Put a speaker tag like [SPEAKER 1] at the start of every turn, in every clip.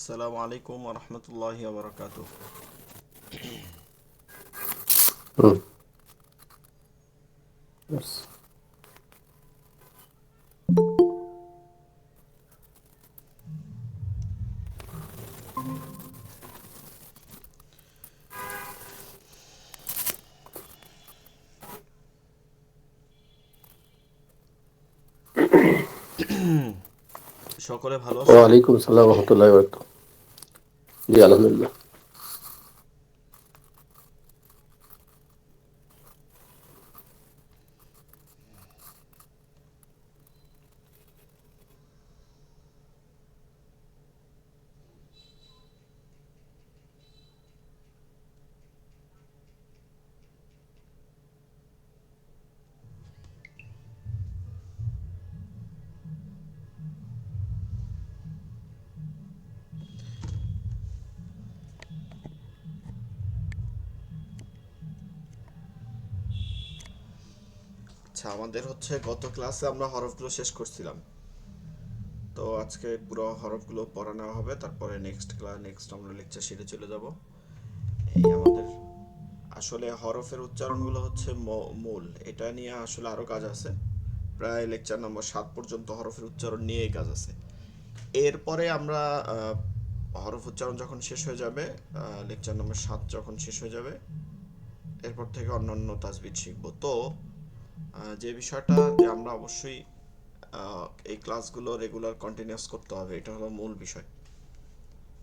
[SPEAKER 1] আসসালামু আলাইকুম রহমতুল্লাহি বারাকাতুহ।
[SPEAKER 2] হুম, yes.
[SPEAKER 1] সকলে ভালো আছেন?
[SPEAKER 2] ওয়ালাইকুম সালাম রহমতুল্লাহ বারাকাতুহু। জি আলহামদুলিল্লাহ।
[SPEAKER 1] আচ্ছা, আমাদের হচ্ছে গত ক্লাসে আমরা হরফগুলো শেষ করছিলাম। তো আজকে পুরো হরফগুলো পড়া নেওয়া হবে, তারপরে নেক্সট আমরা লেকচার শিটে চলে যাব। এই আমাদের আসলে হরফের উচ্চারণগুলো হচ্ছে মূল, এটা নিয়ে আসলে আরো কাজ আছে। প্রায় লেকচার নম্বর 7 পর্যন্ত হরফের উচ্চারণ নিয়েই কাজ আছে। এরপরে আমরা হরফ উচ্চারণ যখন শেষ হয়ে যাবে, লেকচার নম্বর 7 যখন শেষ হয়ে যাবে, এরপর থেকে অন্যান্য তাজবিদ শিখবো। তো যে বিষয়টা যে আমরা অবশ্যই এই ক্লাসগুলো রেগুলার কন্টিনিউয়াস করতে হবে, এটা হলো মূল বিষয়।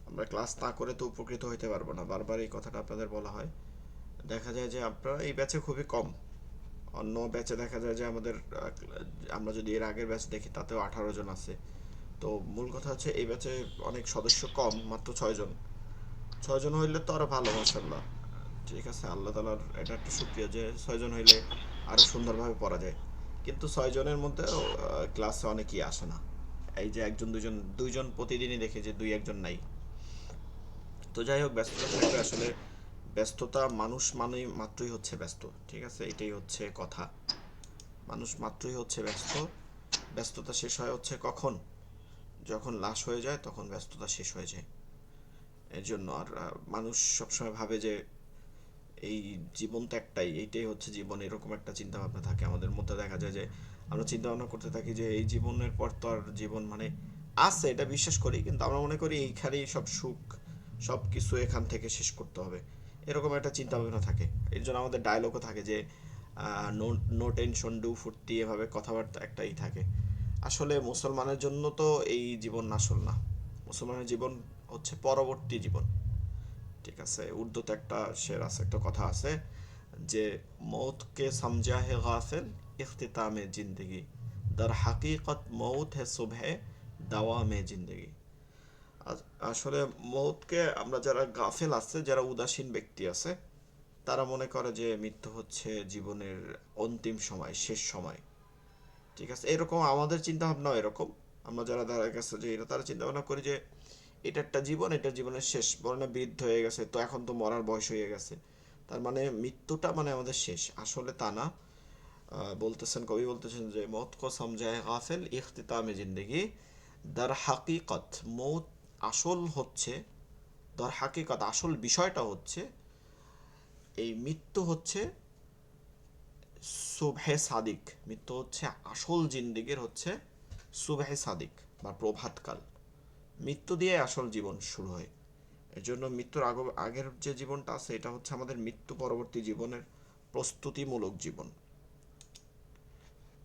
[SPEAKER 1] আমরা ক্লাস না করে তো উপকৃত হইতে পারবো না, বারবার এই কথাটা আপনাদের বলা হয়। দেখা যায় যে আপনারা এই ব্যাচে খুবই কম, অন্য ব্যাচে দেখা যায় যে আমাদের আমরা যদি এর আগের ব্যাচ দেখি তাতেও 18 জন আছে। তো মূল কথা হচ্ছে এই ব্যাচে অনেক সদস্য কম, মাত্র 6 জন। 6 জন হইলে তো আরো ভালো, মাসাল্লাহ। ঠিক আছে, আল্লাহ তালার এটা একটা শুক্রিয়া যে 6 জন হইলে আরো সুন্দরভাবে পড়া যায়। কিন্তু 6 জনের মধ্যে ক্লাসে অনেকেই আসে না। এই যে একজন দুজন, দুইজন প্রতিদিনই দেখে যে দুই একজন নাই। তো যাই হোক, ব্যস্ততা থাকবে আসলে। ব্যস্ততা, মানুষ মানেই মাত্রই হচ্ছে ব্যস্ত। ঠিক আছে, এটাই হচ্ছে কথা। মানুষ মাত্রই হচ্ছে ব্যস্ত। ব্যস্ততা শেষ হয় হচ্ছে কখন? যখন লাশ হয়ে যায় তখন ব্যস্ততা শেষ হয়ে যায়। এর জন্য আর মানুষ সবসময় ভাবে যে এই জীবন তো একটাই, এইটাই হচ্ছে জীবন, এরকম একটা চিন্তা ভাবনা থাকে আমাদের মধ্যে। দেখা যায় যে আমরা চিন্তা ভাবনা করতে থাকি যে এই জীবনের পর তো আর জীবন মানে আছে, এটা বিশ্বাস করি, কিন্তু আমরা মনে করি এইখানেই সব সুখ, সব কিছু এখান থেকে শেষ করতে হবে, এরকম একটা চিন্তা ভাবনা থাকে। এর জন্য আমাদের ডায়লগও থাকে যে নো নো টেনশন ডু ফুর্তি, এভাবে কথাবার্তা একটাই থাকে। আসলে মুসলমানের জন্য তো এই জীবন আসল না। মুসলমানের জীবন হচ্ছে পরবর্তী জীবন। ঠিক আছে, উর্দুতে একটা শের আছে, একটা কথা আছে যে মৌতকে সমঝা হে গাফিল ইখতিতামে জিন্দগি, দার হাকিকত মৌত হে সুবহে দাওয়ামে জিন্দগি। আসলে মৌতকে আমরা, যারা গাফেল আছে, যারা উদাসীন ব্যক্তি আছে, তারা মনে করে যে মৃত্যু হচ্ছে জীবনের অন্তিম সময়, শেষ সময়। ঠিক আছে, এরকম আমাদের চিন্তা ভাবনাও এরকম। আমরা যারা দেখা গেছে যে এটা, তারা চিন্তা ভাবনা করি যে এটা একটা জীবন, এটা জীবনের শেষ, বরং বৃদ্ধ হয়ে গেছে তো এখন তো মরার বয়স হয়ে গেছে, তার মানে মৃত্যুটা মানে আমাদের শেষ। আসলে তা না। বলতেছেন, কবি বলতেছেন যে মৌত কো সমঝায় গাফিল ইখতিতামে জিন্দেগি, দার হাকিকত মৌত আসল হচ্ছে, দার হাকিকত আসল বিষয়টা হচ্ছে, এই মৃত্যু হচ্ছে সুবহে সাদিক। মৃত্যু হচ্ছে আসল জিন্দেগির হচ্ছে সুবহে সাদিক বা প্রভাতকাল। মৃত্যু দিয়ে আসল জীবন শুরু হয়। এর জন্য মৃত্যুর আগের যে জীবনটা আছে, এটা হচ্ছে আমাদের মৃত্যু পরবর্তী জীবনের প্রস্তুতিমূলক জীবন।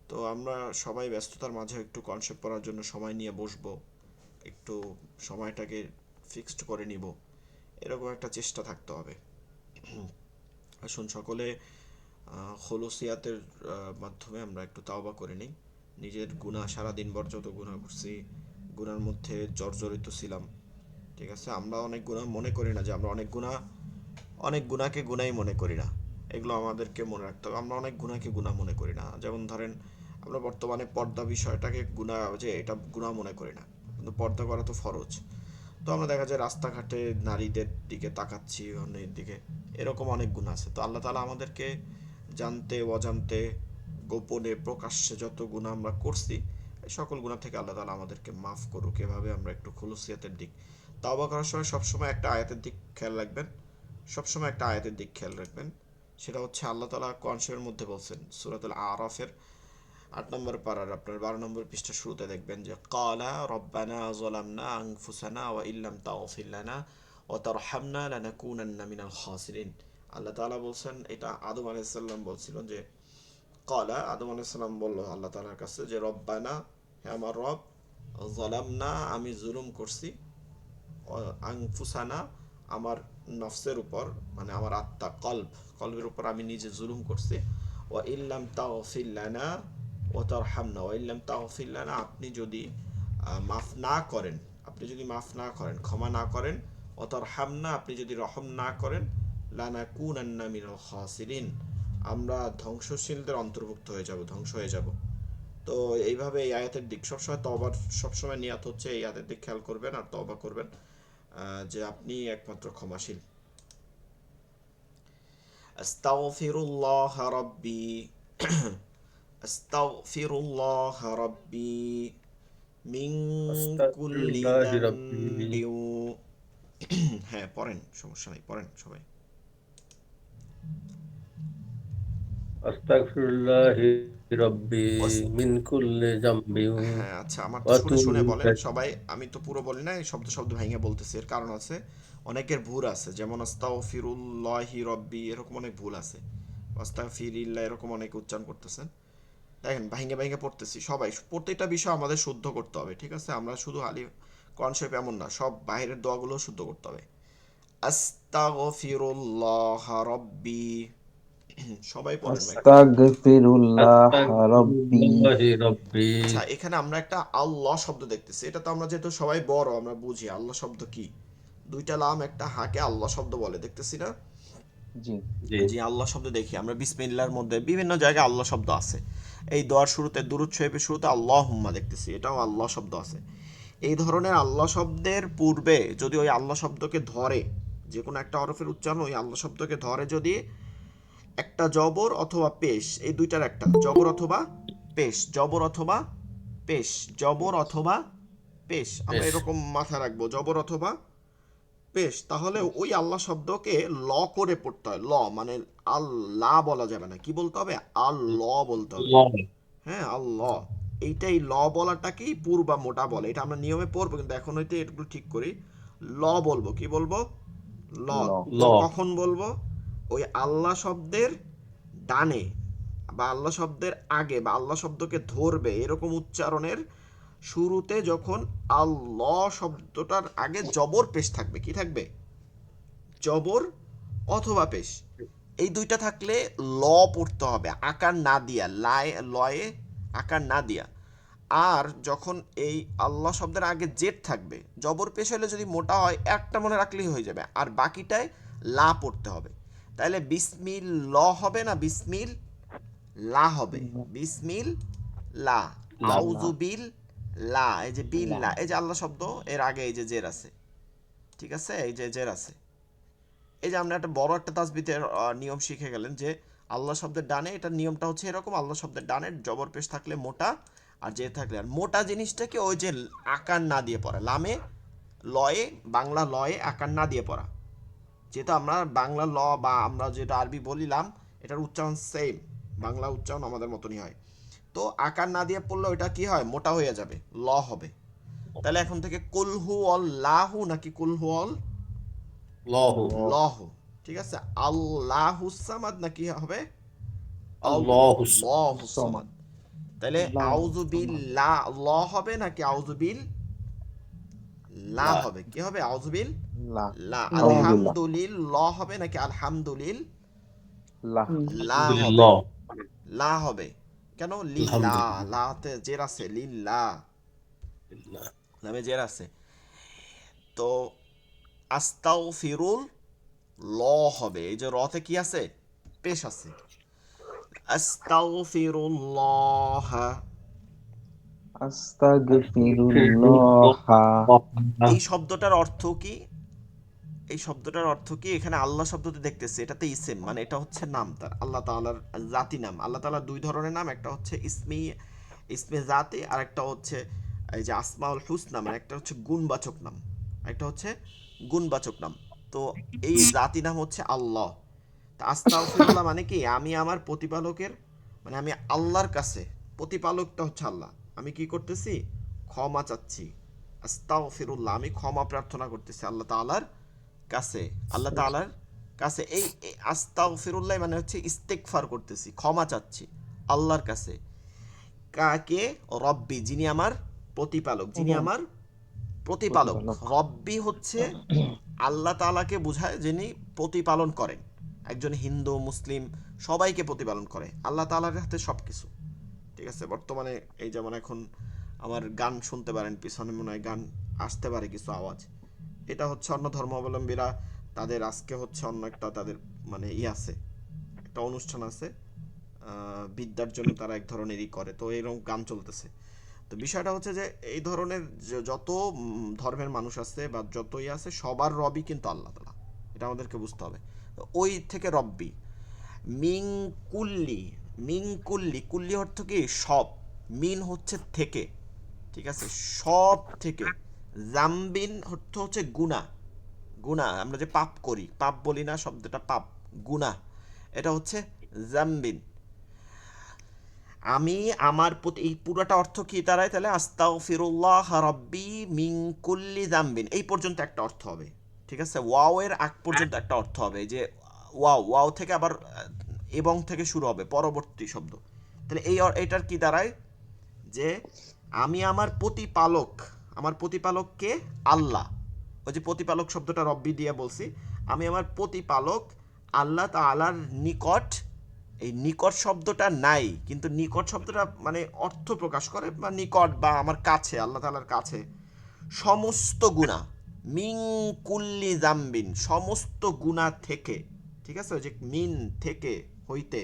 [SPEAKER 1] তো আমরা সবাই ব্যস্ততার মাঝে একটু কনসেপ্ট পড়ার জন্য সময় নিয়ে বসবো, একটু সময়টাকে ফিক্সড করে নিব, এরকম একটা চেষ্টা থাকতে হবে। আসুন সকলে খলুসিয়াতের মাধ্যমে আমরা একটু তাওবা করে নিই। নিজের গুনাহ, সারা দিনভর যত গুনাহ করছি, গুনার মধ্যে জর্জরিত ছিলাম। ঠিক আছে, আমরা অনেক গুনাহ মনে করি না যে আমরা অনেক গুনাহ, অনেক গুনাহকে গুনাই মনে করি না। এগুলো আমাদেরকে মনে রাখতে হবে। আমরা অনেক গুনাহকে গুনাহ মনে করি না। যেমন ধরেন, আমরা বর্তমানে পর্দা বিষয়টাকে গুনাহ, যে এটা গুনাহ মনে করি না, কিন্তু পর্দা করা তো ফরজ। তো আমরা দেখা যায় রাস্তাঘাটে নারীদের দিকে তাকাচ্ছি, অন্যের দিকে, এরকম অনেক গুণ আছে। তো আল্লাহ তালা আমাদেরকে জানতে অজান্তে, গোপনে প্রকাশ্যে যত গুণ আমরা করছি, এই সকল গুনাহ থেকে আল্লাহ তাআলা আমাদেরকে মাফ করুক। এভাবে আমরা একটু খুলুসিয়াতের দিক, তাওবা করার সময় সবসময় একটা আয়াতের দিক খেয়াল রাখবেন, সবসময় একটা আয়াতের দিক খেয়াল রাখবেন। সেটা হচ্ছে আল্লাহ তাআলা কোরআন শরীফের মধ্যে বলছেন, সূরাতুল আরাফের ৮ নম্বর পারার আপনার ১২ নম্বর পৃষ্ঠা শুরুতে দেখবেন যে ক্বালা রব্বানা যালামনা আনফুসানা ওয়া ইল্লাম তাগফির লানা ওয়া তারহামনা লানাকুনান্না মিনাল খাসিরিন। আল্লাহ তাআলা বলছেন, এটা আদম আলাইহিস সালাম বলছিলেন যে ক্বালা, আদম আলাইহিস সালাম বলল আল্লাহ তাআলার কাছে যে রব্বানা, হে আমার রব, যালামনা আমি জুলুম করছি, আনফুসানা আমার নফসের উপর, মানে আমার আত্মা কলবের উপর আমি নিজে জুলুম করছি, ওয়া ইল্লাম তাগফির লানা ওয়া তারহামনা, ওয়া ইল্লাম তাগফির লানা আপনি যদি মাফ না করেন, আপনি যদি মাফ না করেন, ক্ষমা না করেন, ওয়া তারহামনা আপনি যদি রহম না করেন, লানাকুনান্না মিনাল খাসিরিন আমরা ধ্বংসশীলদের অন্তর্ভুক্ত হয়ে যাব, ধ্বংস হয়ে যাব। তো এইভাবে এই আয়াতের দিক সবসময় তওবার, সবসময় নিয়াত হচ্ছে এই আয়াতের দিক খেয়াল করবেন আর তওবা করবেন, যে আপনি একমাত্র ক্ষমাশীল। আস্তাগফিরুল্লাহ রাব্বি আস্তাগফিরুল্লাহ রাব্বি মিন কুল্লি
[SPEAKER 2] আস্তাগফিরুল্লাহ রাব্বি
[SPEAKER 1] যামবি। হ্যাঁ পড়েন, সমস্যা নাই, পড়েন সবাই।
[SPEAKER 2] আস্তাগফিরুল্লাহ রাব্বি
[SPEAKER 1] ওয়াস-
[SPEAKER 2] মিন কুল্লি যামবি
[SPEAKER 1] হ্যাঁ আচ্ছা, আমারটা
[SPEAKER 2] ওয়া
[SPEAKER 1] শুনে শুনে
[SPEAKER 2] তুবু
[SPEAKER 1] বলেন সবাই, আমি তো পুরো বলি না, এই শব্দ শব্দ ভেঙে বলতেছি, এর কারণ আছে, অনেকের ভুল আছে, যেমন আস্তাগফিরুল্লাহি রব্বি এরকম অনেক ভুল আছে, আস্তাগফিরিল্লাহ এরকম অনেকে উচ্চারণ করতেছেন। দেখেন ভাইঙ্গে ভাইঙ্গে পড়তেছি, সবাই প্রত্যেকটা বিষয় আমাদের শুদ্ধ করতে হবে, ঠিক আছে? আমরা শুধু আলি কোরআন শরীফ এমন না, সব বাইরের দোয়াগুলো শুদ্ধ করতে হবে। আস্তাগফিরুল্লাহ রাব্বি, সবাই পড়েন ভাই।
[SPEAKER 3] আস্তাগফিরুল্লাহ রাব্বি।
[SPEAKER 2] আস্তাগফিরুল্লাহ রাব্বি
[SPEAKER 1] আচ্ছা, এখানে আমরা একটা আল্লাহ শব্দ দেখতেছি, এটা তো আমরা যেহেতু সবাই বড় আমরা বুঝি আল্লাহ শব্দ কি, দুইটা লাম একটা হাকে আল্লাহ শব্দ বলে, দেখতেছি না?
[SPEAKER 3] জি।
[SPEAKER 2] জি
[SPEAKER 1] জি, আল্লাহ শব্দ দেখি আমরা বিসমিল্লাহর মধ্যে বিভিন্ন জায়গায় আল্লাহ শব্দ আছে। এই দোয়ার শুরুতে দুরূদ শরীফের শুরুতে আল্লাহুম্মা দেখতেছি, এটাও আল্লাহ শব্দ আছে। এই ধরনের আল্লাহ শব্দের পূর্বে যদি ওই আল্লাহ শব্দকে ধরে, যে কোনো একটা হরফের উচ্চারণ ওই আল্লাহ শব্দকে ধরে যদি একটা জবর অথবা পেশ, এই দুইটার একটা জবর অথবা পেশ, জবর অথবা পেশ, জবর অথবা পেশ, আমরা
[SPEAKER 2] বেশ
[SPEAKER 1] এরকম মাথায় রাখবো, জবর অথবা পেশ, তাহলে ওই আল্লাহ শব্দকে ল করে পড়তে হয়। ল মানে আল্লাহ বলা যাবে না, কি বলতে হবে? আল্লাহ বলতে হবে।
[SPEAKER 2] লং
[SPEAKER 1] হ্যাঁ আল্লাহ, এইটাই ল বলাটাকেই পুর বা মোটা বলে, এটা আমরা নিয়মে পড়বো, কিন্তু এখন হইতে এগুলো ঠিক করি। ল বলবো, কি বলবো? ল।
[SPEAKER 3] ল।
[SPEAKER 2] ল
[SPEAKER 1] কখন বলবো? ওই আল্লাহ শব্দের ডানে বা আল্লাহ শব্দের আগে বা আল্লাহ শব্দকে ধরবে এরকম উচ্চারণের শুরুতে যখন আল্লাহ শব্দটার আগে জবর পেশ থাকবে, কি থাকবে? জবর অথবা পেশ, এই দুইটা থাকলে ল পড়তে হবে, আকার না দিয়া, লায় লয়ে আকার না দিয়া। আর যখন এই আল্লাহ শব্দের আগে জেড থাকবে, জবর পেশ হলে যদি মোটা হয় একটা মনে রাখলেই হয়ে যাবে, আর বাকিটায় লা পড়তে হবে। তাহলে বিসমিল ল হবে না বিসমিল লা হবে? বিসমিল লা,
[SPEAKER 2] লা
[SPEAKER 1] আউযু বিল লা, এই যে বিল
[SPEAKER 3] লা।
[SPEAKER 1] লা, এই যে আল্লাহ শব্দ এর আগে এই যে জের আছে, ঠিক আছে? এই যে জের আছে, এই যে আমরা একটা বড় একটা তাসবিতের নিয়ম শিখে গেলেন যে আল্লাহ শব্দের ডানে, এটার নিয়মটা হচ্ছে এরকম, আল্লাহ শব্দের ডানে জবর পেশ থাকলে মোটা, আর যে থাকলে, আর মোটা জিনিসটাকে ওই যে আকার না দিয়ে পড়া, লামে লয়ে, বাংলা লয়ে আকার না দিয়ে পড়া, যেহেতু আমরা বাংলা ল বা আমরা যেটা আরবি বলিলাম এটার উচ্চারণ সেম, বাংলা উচ্চারণ আমাদের মতনই হয়, তো আকার না দিয়ে পড়লে ওইটা কি হয়? মোটা হয়ে যাবে, ল হবে। তাহলে এখন থেকে কুলহু অল লাহু নাকি কুলহু অল
[SPEAKER 2] লহ
[SPEAKER 1] লহ, ঠিক আছে? আল্লাহুস সামাদ নাকি হবে
[SPEAKER 2] আল্লাহুস
[SPEAKER 1] আল্লাহুস
[SPEAKER 3] সমাদ।
[SPEAKER 1] সামাদ? তাহলে
[SPEAKER 3] আল্লাহু
[SPEAKER 1] আউযু বিল
[SPEAKER 3] সমাদ।
[SPEAKER 1] লা ল হবে নাকি আউযু বিল লা
[SPEAKER 2] লা
[SPEAKER 1] হবে? কি হবে? আউযু বিল
[SPEAKER 3] লা।
[SPEAKER 1] লা।
[SPEAKER 3] আলহামদুলিল্লাহ।
[SPEAKER 1] আলহামদুলিল্লাহ হবে নাকি আলহামদুলিল
[SPEAKER 3] লা।
[SPEAKER 1] লা হবে?
[SPEAKER 2] আলহামদুলিল্লাহ
[SPEAKER 1] লা হবে। কেন? লিল্লা,
[SPEAKER 2] আলহামদুলিল্লাহ
[SPEAKER 1] লাতে জের আছে, লিল্লা নামে জের আছে। তো আস্তাগফিরুল ল হবে, এই যে রতে কি আছে? পেশ আছে। আস্তাগফিরুল্লাহ,
[SPEAKER 3] আস্তাগফিরুল্লাহ।
[SPEAKER 1] এই শব্দটার অর্থ কি? এই শব্দটার অর্থ কি? এখানে আল্লাহ শব্দতে দেখতেছি, এটাতে ইসেম, মানে এটা হচ্ছে নাম, তার আল্লাহ তাআলার জাতি নাম। আল্লাহ তাআলার দুই ধরনের নাম, একটা হচ্ছে ইসমি, ইসমে জাতি, আর একটা হচ্ছে এই যে আসমাউল হুসনা, মানে একটা হচ্ছে গুণবাচক নাম, একটা হচ্ছে গুণবাচক নাম। তো এই জাতি নাম হচ্ছে আল্লাহ। তা আস্তাগফিরুল্লাহ মানে কি, আমি আমার প্রতিপালকের, মানে আমি আল্লাহর কাছে, প্রতিপালকটা হচ্ছে আল্লাহ, আমি কি করতেছি, ক্ষমা চাচ্ছি। আস্তাগফিরুল্লাহ, আমি ক্ষমা প্রার্থনা করতেছি আল্লাহ তাআলার কাছে, আল্লাহ তাআলার কাছে। এই আস্তাগফিরুল্লাহ মানে হচ্ছে ইস্তেগফার করতেছি, ক্ষমা চাচ্ছি আল্লাহর কাছে। কাকে? রব্বি, যিনি আমার প্রতিপালক, যিনি আমার প্রতিপালক।
[SPEAKER 3] প্রতিপালক।
[SPEAKER 1] রব্বি হচ্ছে আল্লাহ তাআলাকে বোঝায় যিনি প্রতিপালন করেন। একজন হিন্দু মুসলিম সবাইকে প্রতিপালন করে আল্লাহ তাআলার হাতে সব কিছু। ঠিক আছে, বর্তমানে এই যেমন এখন আমার গান শুনতে পারেন, পিছনে মনে হয় গান আসতে পারে কিছু আওয়াজ, এটা হচ্ছে অন্য ধর্মাবলম্বীরা তাদের আজকে হচ্ছে অন্য একটা তাদের মানে আছে, একটা অনুষ্ঠান আছে, বিদ্যার জন্য তারা এক ধরনেরই করে, তো এরকম গান চলতেছে। তো বিষয়টা হচ্ছে যে এই ধরনের যত ধর্মের মানুষ আছে বা যতই আছে সবার রবই কিন্তু আল্লাহ তাআলা, এটা আমাদেরকে বুঝতে হবে। ওই থেকে রব্বি। মিং কুল্লি, মিং কুল্লি, কুল্লি অর্থ কি সব, মিন হচ্ছে থেকে, ঠিক আছে, সব থেকে। জাম্বিন অর্থ হচ্ছে গুনাহ, গুনাহ আমরা যে পাপ করি, পাপ বলি না, শব্দটা পাপ, গুনাহ, এটা হচ্ছে জাম্বিন। আমি আমার প্রতি, এই পুরোটা অর্থ কি দাঁড়ায় তাহলে, আস্তাগফিরুল্লাহ রাব্বি মিন কুল্লি যামবিন, এই পর্যন্ত একটা অর্থ হবে। ঠিক আছে, ওয়াও এর আগ পর্যন্ত একটা অর্থ হবে, এই যে ওয়াও, ওয়াও থেকে আবার এবং থেকে শুরু হবে পরবর্তী শব্দ। তাহলে এই এটার কি দাঁড়ায় যে আমি আমার প্রতিপালক, আমার প্রতিপালককে আল্লাহ, ওই যে প্রতিপালক শব্দটা রব্বি দিয়ে বলছি, আমি আমার প্রতিপালক আল্লাহ তাআলার নিকট, এই নিকট শব্দটা নাই, কিন্তু নিকট শব্দটা মানে অর্থ প্রকাশ করে, বা নিকট বা আমার কাছে, আল্লাহ তাআলার কাছে সমস্ত গুনাহ, মিন কুল্লি জাম্বিন, সমস্ত গুনাহ থেকে। ঠিক আছে, ওই যে মিন থেকে, হইতে,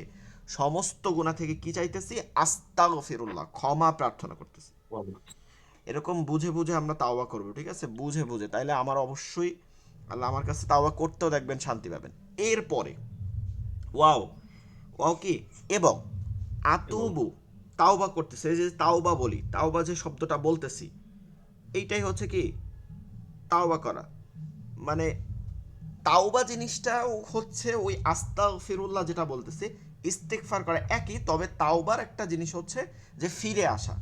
[SPEAKER 1] সমস্ত গুনাহ থেকে কি চাইতেছি, আস্তাগফিরুল্লাহ, ক্ষমা প্রার্থনা করতেছি। এরকম বুঝে বুঝে আমরা তাওবা করব, ঠিক আছে, বুঝে বুঝে, তাইলে আমার অবশ্যই আল্লাহ আমার কাছে তাওবা করতেও দেখবেন শান্তি পাবেন। এরপরে ওয়াও, ওয়াও কি, এবং আতুবু, তাওবা করতেছে, এই যে তাওবা বলি, তাওবা যে শব্দটা বলতেছি, এইটাই হচ্ছে কি তাওবা করা, মানে তাওবা জিনিসটা হচ্ছে ওই আস্তাগফিরুল্লাহ যেটা বলতেছি, ইস্তেগফার করা একই, তবে তাওবার একটা জিনিস হচ্ছে যে ফিরে আসা,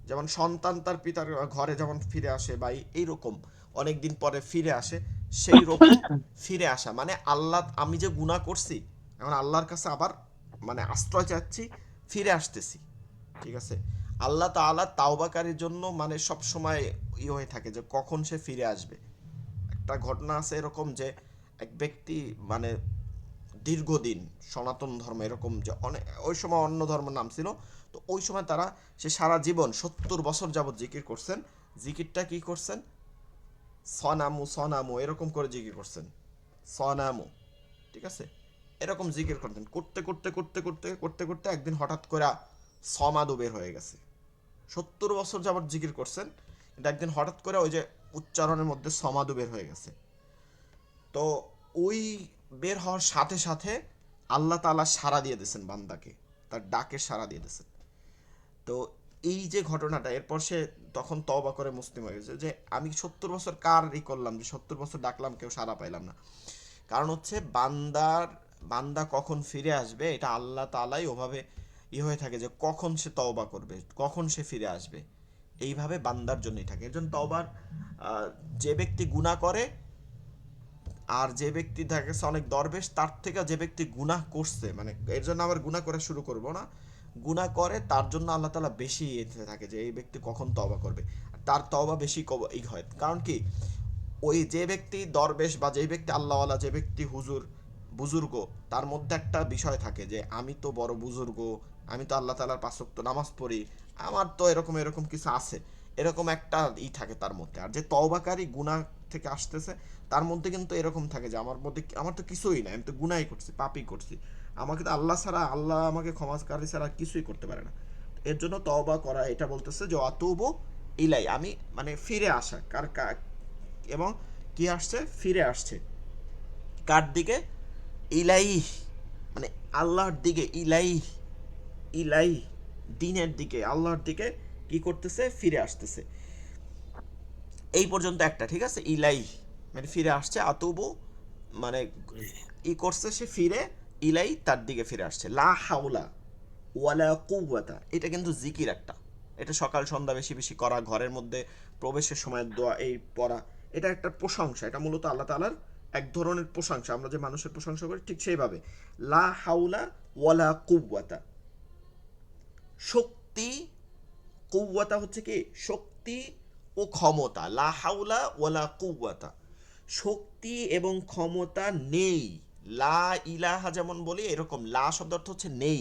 [SPEAKER 1] যেমন সন্তান তার পিতার ঘরে যেমন ফিরে আসে, বা এইরকম অনেক দিন পরে ফিরে আসে, সেই রকম ফিরে আসা, মানে আল্লাহ, আমি যে গুনাহ করছি এখন আল্লাহর কাছে আবার মানে আশ্রয় চাচ্ছি, ফিরে আসতেছি। ঠিক আছে, আল্লাহ তাআলা তাওবাকারীর জন্য মানে সব সময় হয়ে থাকে যে কখন সে ফিরে আসবে। একটা ঘটনা আছে এরকম যে এক ব্যক্তি মানে দীর্ঘদিন সনাতন ধর্ম এরকম, যে অনেক ওই সময় অন্য ধর্মের নাম ছিল, তো ওই সময় তারা, সে সারা জীবন 70 বছর যাবত জিকির করছেন। জিকিরটা কি করছেন, সনামু সনামু এরকম করে জিকির করছেন, সনামু, ঠিক আছে, এরকম জিকির করতেন, করতে করতে করতে করতে করতে করতে একদিন হঠাৎ করে সমাদু বের হয়ে গেছে। 70 বছর যাবত জিকির করছেন, কিন্তু একদিন হঠাৎ করে ওই যে উচ্চারণের মধ্যে সমাদু বের হয়ে গেছে। তো ওই বের হওয়ার সাথে সাথে আল্লাহ তাআলা সাড়া দিয়ে দিয়েছেন বান্দাকে, তার ডাকে সাড়া দিয়ে দিয়েছেন। তো এই যে ঘটনাটা, এরপর সে তখন তওবা করে মুসলিম হয়ে গেছে, যে আমি 70 বছর কার করলাম, যে 70 বছর ডাকলাম কেউ সাড়া পাইলাম না। কারণ হচ্ছে বান্দা কখন ফিরে আসবে এটা আল্লাহ তাআলাই ওভাবে হয়ে থাকে, যে কখন সে তওবা করবে, কখন সে ফিরে আসবে, এইভাবে বান্দার জন্যই থাকে। এর জন্য তওবার যে ব্যক্তি গুনাহ করে, আর যে ব্যক্তি দেখা গেছে অনেক দরবেশ, তার থেকে যে ব্যক্তি গুনাহ করছে, মানে এর জন্য আবার গুনাহ করে শুরু করব না, গুনাহ করে তার জন্য আল্লাহ তাআলা বেশি এতে থাকে যে এই ব্যক্তি কখন তওবা করবে, আর তার তওবা বেশি এই হয়। কারণ কি, ওই যে ব্যক্তি দরবেশ বা যে ব্যক্তি আল্লাহওয়ালা, যে ব্যক্তি হুজুর বুজুর্গ, তার মধ্যে একটা বিষয় থাকে যে আমি তো বড় বুজুর্গ, আমি তো আল্লাহ তাআলার 5 ওয়াক্ত নামাজ পড়ি, আমার তো এরকম এরকম কিছু আছে, এরকম একটা থাকে তার মধ্যে। আর যে তওবাকারী গুনাহ থেকে আসতেছে, তার মধ্যে কিন্তু এরকম থাকে যে আমার মধ্যে, আমার তো কিছুই নাই, আমি তো গুনাহই করছি, পাপই করছি, আমাকে তো আল্লাহ ছাড়া, আল্লাহ আমাকে ক্ষমাকারী ছাড়া কিছুই করতে পারে না। এর জন্য তওবা করা, এটা বলতেছে যে আতুবু ইলাই, আমি মানে ফিরে আসা, এবং কি আসছে, ফিরে আসছে কার দিকে, ইলাই, মানে আল্লাহর দিকে, ইলাই, ইলাই, দিনের দিকে, আল্লাহর দিকে কি করতেছে, ফিরে আসতেছে। এই পর্যন্ত একটা, ঠিক আছে। ইলাই মানে ফিরে আসছে, আতুবু মানে ই করছে সে ফিরে, ইলাই তার দিকে ফিরে আসছে। লা হাওলা ওয়ালা কুওয়াতা, এটা কিন্তু জিকির একটা, এটা সকাল সন্ধ্যা বেশি বেশি করা, ঘরের মধ্যে প্রবেশের সময় দোয়া এই পড়া, এটা একটা প্রশংসা, এটা মূলত আল্লাহ তাআলার এক ধরনের প্রশংসা। আমরা যে মানুষের প্রশংসা করি ঠিক সেইভাবে, লা হাওলা ওয়ালা কুওয়াতা, শক্তি, কুওয়াতা হচ্ছে কি শক্তি ও ক্ষমতা, লা হাওলা ওয়ালা কুওয়াতা, শক্তি এবং ক্ষমতা নেই। লা ইলাহা যেমন বলি, এরকম লা শব্দ অর্থ হচ্ছে নেই।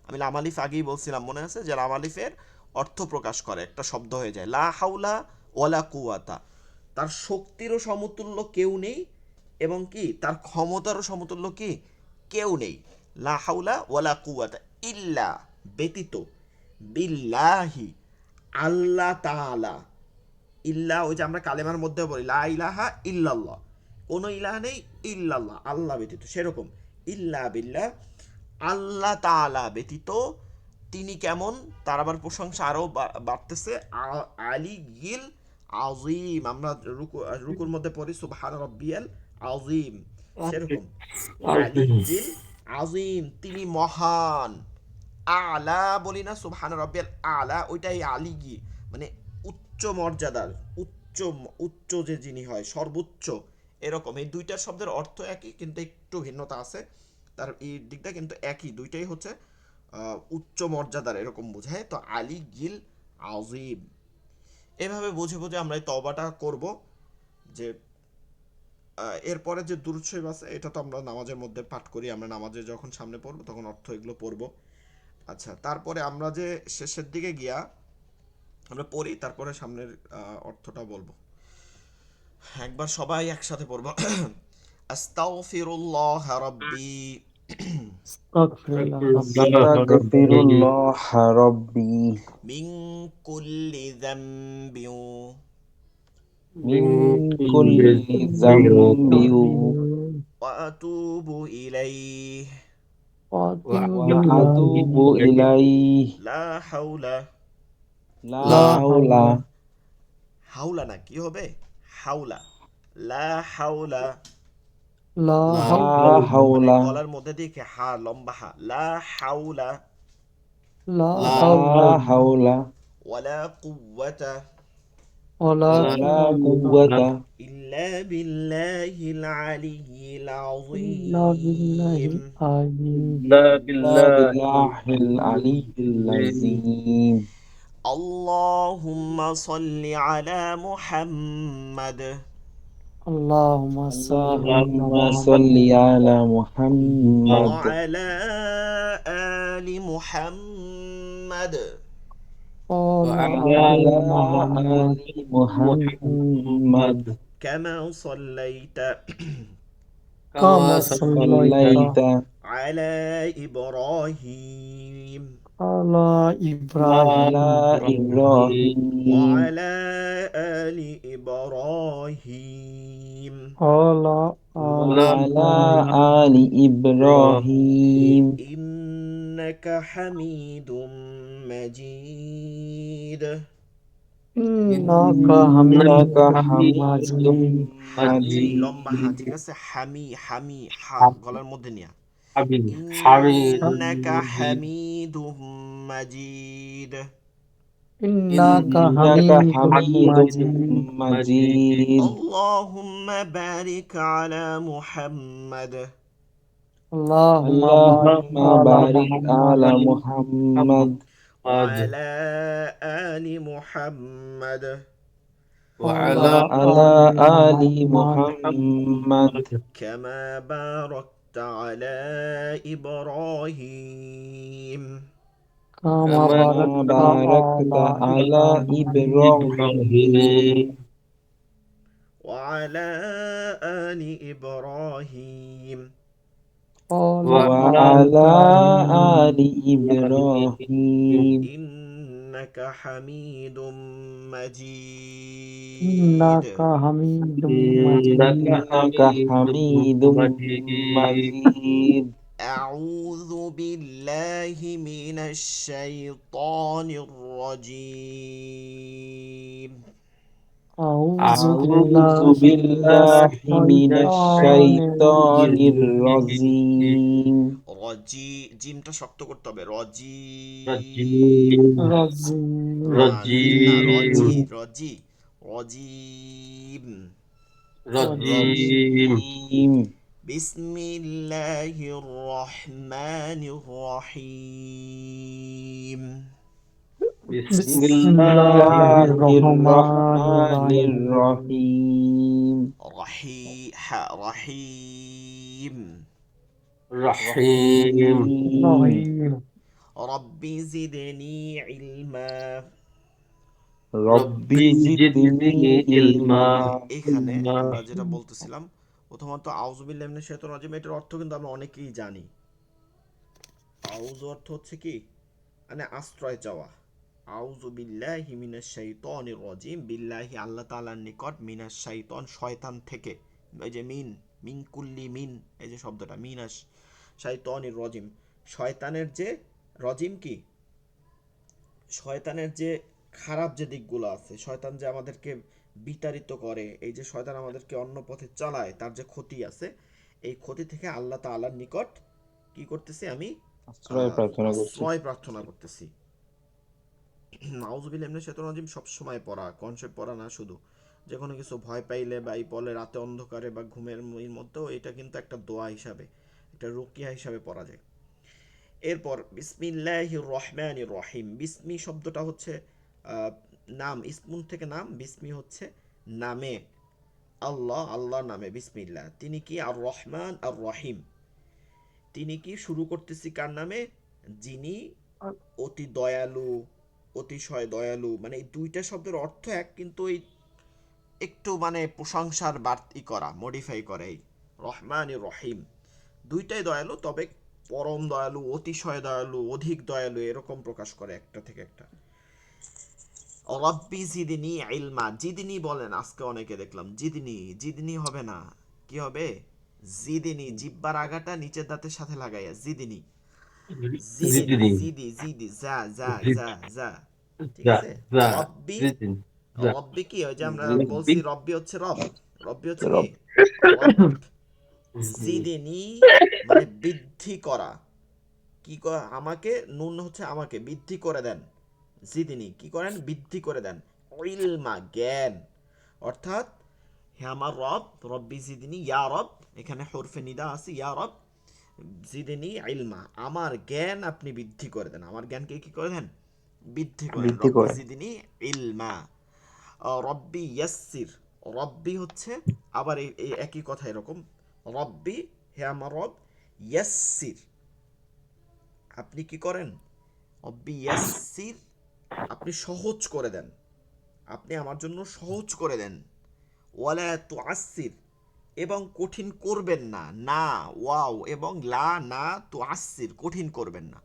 [SPEAKER 1] আমি লাম আলিফ আগেই বলছিলাম, মনে আছে যে লাম আলিফের অর্থ প্রকাশ করে, একটা শব্দ হয়ে যায়। লা হাওলা ওয়ালা কুওয়াতা, তার শক্তিরও সমতুল্য কেউ নেই, এবং কি তার ক্ষমতারও সমতুল্য কি কেউ নেই। লা হাওলা ওয়ালা কুওয়াতা ইল্লা, ব্যতীত, বিল্লাহি, আল্লাহ তাআলা, ইল্লা ওই যে আমরা কালেমার মধ্যে বলি লা ইলাহা ইল্লাল্লাহ, কোনো ইলাহা নেই ইল্লাল্লাহ, আল্লাহ ব্যতীত, সেরকম ইল্লা বিল্লাহ, আল্লাহ তাআলা ব্যতীত। তিনি কেমন, তার আবার প্রশংসা আরো বাড়তেছে। আলী গিল আজিম, আমরা রুকুর মধ্যে পড়ি সুবহান রব্বিয়াল আজিম, সেরকম আলী গিল আজিম, তিনি মহান। আলা বলি না সুবহান রব্বিয়াল আলা, ওইটাই আলিগি, মানে উচ্চ মর্যাদার, উচ্চ, উচ্চ যে যিনি হয় সর্বোচ্চ, এরকম। এই দুইটার শব্দের অর্থ একই কিন্তু একটু ভিন্নতা আছে, তার এই দিকটা কিন্তু একই, দুইটাই হচ্ছে উচ্চ মর্যাদার এরকম বোঝায়। তো আলী গিল আজিম, এভাবে বুঝে বুঝে আমরা এই তওবাটা করব। যে এরপরে যে দুরূদ শরীফ আছে, এটা তো আমরা নামাজের মধ্যে পাঠ করি, আমরা নামাজে যখন সামনে পড়বো তখন অর্থ এগুলো পড়বো। আচ্ছা, তারপরে আমরা যে শেষের দিকে গিয়া আমরা পড়ি, তারপরে সামনের অর্থটা বলবো। একবার সবাই একসাথে পড়বো। আস্তাগফিরুল্লাহ রাব্বি
[SPEAKER 3] আস্তাগফিরুল্লাহ রাব্বি
[SPEAKER 1] মিন কুল্লি যামবিন
[SPEAKER 3] মিন কুল্লি যামবিন
[SPEAKER 1] ওয়া আতুবু ইলাইহি
[SPEAKER 3] ওয়া আতুবু ইলাইহি
[SPEAKER 1] লা হাওলা,
[SPEAKER 3] লা হাওলা
[SPEAKER 1] হাওলা না, কি হবে, হাওলা, লা হাওলা,
[SPEAKER 3] লা
[SPEAKER 1] মানে
[SPEAKER 3] হাওলা
[SPEAKER 1] গলার মধ্যে দিয়ে হা, লম্বা হা, লা হাওলা
[SPEAKER 3] লা হাওলা
[SPEAKER 1] ওয়ালা কুওয়াতা
[SPEAKER 3] ওয়ালা কুওয়াতা
[SPEAKER 1] ইল্লা বিল্লাহিল আলিয়্যিল আযীম।
[SPEAKER 3] ইল্লা বিল্লাহিল আলিয়্যিল আযীম।
[SPEAKER 1] আল্লাহুম্মা সাল্লি আলা মুহাম্মাদ
[SPEAKER 3] আল্লাহুম্মা সাল্লি আলা মুহাম্মাদ
[SPEAKER 1] ওয়া আলা আলি মুহাম্মাদ
[SPEAKER 3] ওয়া আলা আলি মুহাম্মাদ
[SPEAKER 1] কামা সাল্লাইতা
[SPEAKER 3] কামা সাল্লাইতা
[SPEAKER 1] আলা ইব্রাহিম
[SPEAKER 3] আলা ইব্রাহিম
[SPEAKER 1] ওয়া আলা আলি ইব্রাহিম
[SPEAKER 3] ওয়া আলা আলি ইব্রাহিম
[SPEAKER 1] ইন্নাকা হামিদুম মাজিদ।
[SPEAKER 3] ইন্নাকা হামিদুম
[SPEAKER 1] হামি
[SPEAKER 3] মাজিদ।
[SPEAKER 1] লম্বা হা, ঠিক আছে, হামি হামি হা গলার মধ্যে নিয়া, ইন্নাকা হামিদুম মাজিদ।
[SPEAKER 3] ইন্নাকা হামিদুম মাজিদ।
[SPEAKER 1] আল্লাহুম্মা বারিক আলা মুহাম্মাদ
[SPEAKER 3] আল্লাহুম্মা বারিক আলা মুহাম্মাদ
[SPEAKER 1] ওয়া আলা আলি মুহাম্মাদ
[SPEAKER 3] ওয়া আলা আলি মুহাম্মাদ
[SPEAKER 1] কামা বারাকতা আলা ইব্রাহিম
[SPEAKER 3] কামা বারাকতা আলা ইব্রাহিম
[SPEAKER 1] ওয়া আলা আলি ইব্রাহিম
[SPEAKER 3] ওয়া আলা আলি ইব্রাহিম
[SPEAKER 1] ইন্নাকা হামিদুম মাজিদ।
[SPEAKER 3] ইন্নাকা হামিদুম মাজিদ।
[SPEAKER 1] أعوذ بالله من الشيطان الرجيم.
[SPEAKER 3] أعوذ
[SPEAKER 2] أعوذ
[SPEAKER 3] بالله من
[SPEAKER 2] بالله من
[SPEAKER 3] الشيطان
[SPEAKER 2] الشيطان
[SPEAKER 3] الرجيم
[SPEAKER 1] জিমটা শক্ত করতে হবে।
[SPEAKER 2] الرجيم
[SPEAKER 3] رجيم
[SPEAKER 1] না, জিম না,
[SPEAKER 2] رجيم
[SPEAKER 1] রজিম।
[SPEAKER 2] رجيم
[SPEAKER 3] رجيم
[SPEAKER 1] বিসমিল্লাহির রহমানির রহিম।
[SPEAKER 2] بسم
[SPEAKER 3] بسم
[SPEAKER 2] الله
[SPEAKER 3] الله الرحمن
[SPEAKER 2] الرحمن
[SPEAKER 3] الرحيم
[SPEAKER 2] الرحيم
[SPEAKER 1] রহিম।
[SPEAKER 2] رحيم
[SPEAKER 3] رحيم
[SPEAKER 1] রব্বি জিদনি ইলমা।
[SPEAKER 3] رب
[SPEAKER 2] ربي
[SPEAKER 3] زدني
[SPEAKER 2] زدني
[SPEAKER 3] علما
[SPEAKER 2] علما
[SPEAKER 1] এখানে আমরা যেটা বলতেছিলাম, প্রথমত আউযুবিল্লাহি মিনাশ শাইতানির রাজিম, এটার অর্থ কিন্তু আমরা অনেকেই জানি। আউযু অর্থ হচ্ছে কি, মানে আশ্রয় চাওয়া। আউযু বিল্লাহি মিনাশ শাইতানির রাজিম, বিল্লাহি আল্লাহ তাআলার নিকট, মিনাশ শাইতান শয়তান থেকে, এই যে মিন কুল্লি মিন, এই যে শব্দটা মিনাশ শাইতানির রাজিম, শয়তানের যে রজিম কি, শয়তানের যে খারাপ যে দিকগুলো আছে, শয়তান যে আমাদেরকে বিতাড়িত করে, এই যে শয়তান আমাদেরকে অন্য পথে চালায়, তার যে ক্ষতি আছে, এই ক্ষতি থেকে আল্লাহ তাআলার নিকট কি করতেছি আমি,
[SPEAKER 3] আশ্রয় প্রার্থনা করছি।
[SPEAKER 1] আশ্রয় প্রার্থনা করতেছি। নাউযুবিল্লাহি মিনাশ শাইতানির রাজিম সব সময় পড়া, কনসেপ্ট পড়া না শুধু, যে কোনো কিছু ভয় পাইলে বা এই বলে রাতে অন্ধকারে বা ঘুমের মধ্যেও এটা কিন্তু একটা দোয়া হিসাবে, একটা রুকিয়া হিসাবে পড়া যায়। এরপর বিসমিল্লাহির রহমানির রহিম, বিসমি শব্দটা হচ্ছে নাম, ইসমুন থেকে নাম, বিসমি হচ্ছে নামে, আল্লাহর নামে বিসমিল্লাহ। তিনি কি আর রহমান আর রহিম, তিনি কি শুরু করতেছি কার নামে, যিনি অতি দয়ালু, অতিশয় দয়ালু, মানে এই দুইটা শব্দের অর্থ এক, কিন্তু এই একটু মানে প্রশংসার বাড়তি করা, মডিফাই করে, এই রহমান রহিম দুইটাই দয়ালু, তবে পরম দয়ালু, অতিশয় দয়ালু, অধিক দয়ালু, এরকম প্রকাশ করে একটা থেকে একটা। রব্বি জিদনি ইলমা, জিদনি বলেন আজকে অনেকে দেখলাম, জিদনি, জিদনি হবে না, কি হবে, জিদিনি, জিব্বার আগাটা নিচের দাঁতের সাথে লাগাইয়া, জিদিনি, জিদিনি,
[SPEAKER 2] زدني
[SPEAKER 1] জিদি যা যা
[SPEAKER 2] زد
[SPEAKER 1] যা যা, ঠিক
[SPEAKER 2] ذا
[SPEAKER 1] আছে।
[SPEAKER 2] ذا
[SPEAKER 1] রব্বি,
[SPEAKER 2] زدني ذا
[SPEAKER 1] রব্বি কি, ওই যে আমরা বলছি
[SPEAKER 2] ربي
[SPEAKER 1] রব্বি হচ্ছে রব, রব্বি হচ্ছে কি
[SPEAKER 3] রব
[SPEAKER 1] রব। জিদিনি মানে বৃদ্ধি করা, কি আমাকে, নুন হচ্ছে আমাকে বৃদ্ধি করে দেন, জিদিনি কি করেন, বৃদ্ধি করে দেন, ইলমা জ্ঞান, অর্থাৎ হে আমার রব, রব্বি জিদিনি ইয়া রব, এখানে হরফে নিদা আছে, ইয়া রব জিদিনি ইলমা, আমার জ্ঞান আপনি বৃদ্ধি করে দেন, আমার জ্ঞানকে কি করে দেন, বৃদ্ধি করেন,
[SPEAKER 3] বৃদ্ধি
[SPEAKER 1] রব্বি
[SPEAKER 3] করেন।
[SPEAKER 1] জিদিনি ইলমা। রব্বি ইয়াসসির, রব্বি হচ্ছে আবার এই একই কথা এরকম, রব্বি হে আমার রব, ইয়াসসির আপনি কি করেন, রব্বি ইয়াসসির আপনি সহজ করে দেন, আপনি আমার জন্য সহজ করে দেন, ওয়ালা তুআসসির এবং কঠিন করবেন না, না ওয়াও এবং লা না তুআসসির কঠিন করবেন না,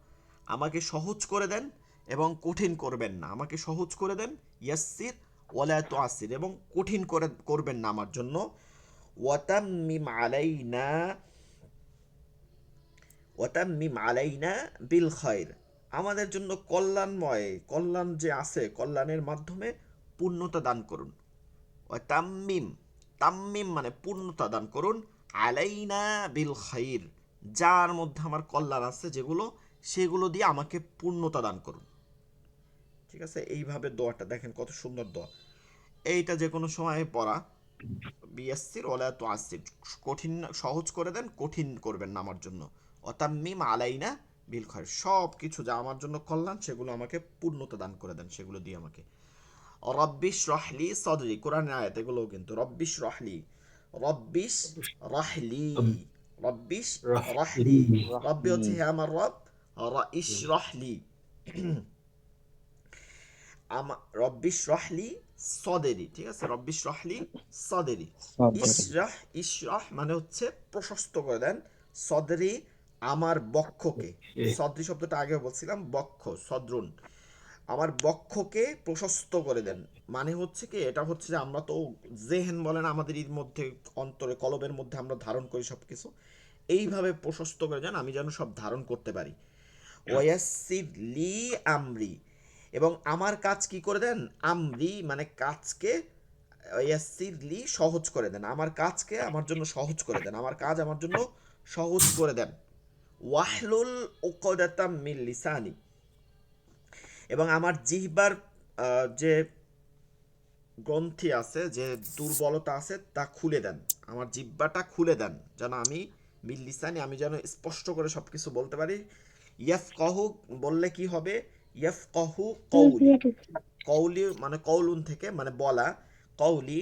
[SPEAKER 1] আমাকে সহজ করে দেন এবং কঠিন করবেন না, আমাকে সহজ করে দেন, ইয়াসসির ওয়ালা তুআসসির এবং কঠিন করবেন না আমার জন্য, ওয়াতাম্মিম আলাইনা, ওয়াতাম্মিম আলাইনা বিল খায়র আমাদের জন্য কল্যাণময়, কল্যাণ যে আছে কল্যাণের মাধ্যমে পূর্ণতা দান করুন, ওয়াতাম্মিম, তাম্মিম মানে পূর্ণতা দান করুন, আলাইনা বিল খায়র যার মধ্যে আমার কল্যাণ আছে যেগুলো, সেগুলো দিয়ে আমাকে পূর্ণতা দান করুন। ঠিক আছে, এইভাবে দোয়াটা দেখেন কত সুন্দর দোয়া, এইটা যে কোনো সময় পড়া, বিয়াসসির ওয়ালা তুআসসির কঠিন সহজ করে দেন, কঠিন করবেন না আমার জন্য, অতাম্মিম আলাইনা বিল খায়র সব কিছু যা আমার জন্য কল্যাণ সেগুলো আমাকে পূর্ণতা দান করে দেন, সেগুলো দিয়ে আমাকে। রব্বিশ রহলি সদরি, কোরআনের আয়াত এগুলোও কিন্তু, রব্বিশ রহলি, রব্বিশ রাহলি, রব্বিশ রাহলি,
[SPEAKER 2] رحيم
[SPEAKER 1] রব্বি হচ্ছে
[SPEAKER 3] রাহিম
[SPEAKER 1] হে আমার রব, ইশ রহলি, রব্বিশ রহলি সদেরি, ঠিক আছে, রব্বিশ রহলি সদেরি,
[SPEAKER 3] সাদরি
[SPEAKER 1] ইশরাহ, ইশরাহ মানে হচ্ছে প্রশস্ত করে দেন, সদরি আমার বক্ষকে, সদরি শব্দটা আগে বলছিলাম, বক্ষ সদরুন, আমার বক্ষকে প্রশস্ত করে দেন, মানে হচ্ছে কি, এটা হচ্ছে যে আমরা তো জেহেন বলেন আমাদের এর মধ্যে, অন্তরে কলবের মধ্যে আমরা ধারণ করি সব কিছু, এইভাবে প্রশস্ত করে দেন আমি যেন সব ধারণ করতে পারি। ওয়াসির লি আমরি, এবং আমার কাজ কি করে দেন, আমরি মানে কাজকে, ইয়াসির লি সহজ করে দেন, আমার কাজকে আমার জন্য সহজ করে দেন, আমার কাজ আমার জন্য সহজ করে দেন। ওয়াহলুল উকদাতাম মিন লিসানি, এবং আমার জিহ্বার যে গ্রন্থি আছে, যে দুর্বলতা আছে তা খুলে দেন, আমার জিহ্বাটা খুলে দেন, যেন আমি মিল লিসানি আমি যেন স্পষ্ট করে সব কিছু বলতে পারি। ইয়াফকাহু বললে কি হবে, ইয়াফকাহু কওলি, কওলি মানে কওলুন থেকে মানে বলা, কওলি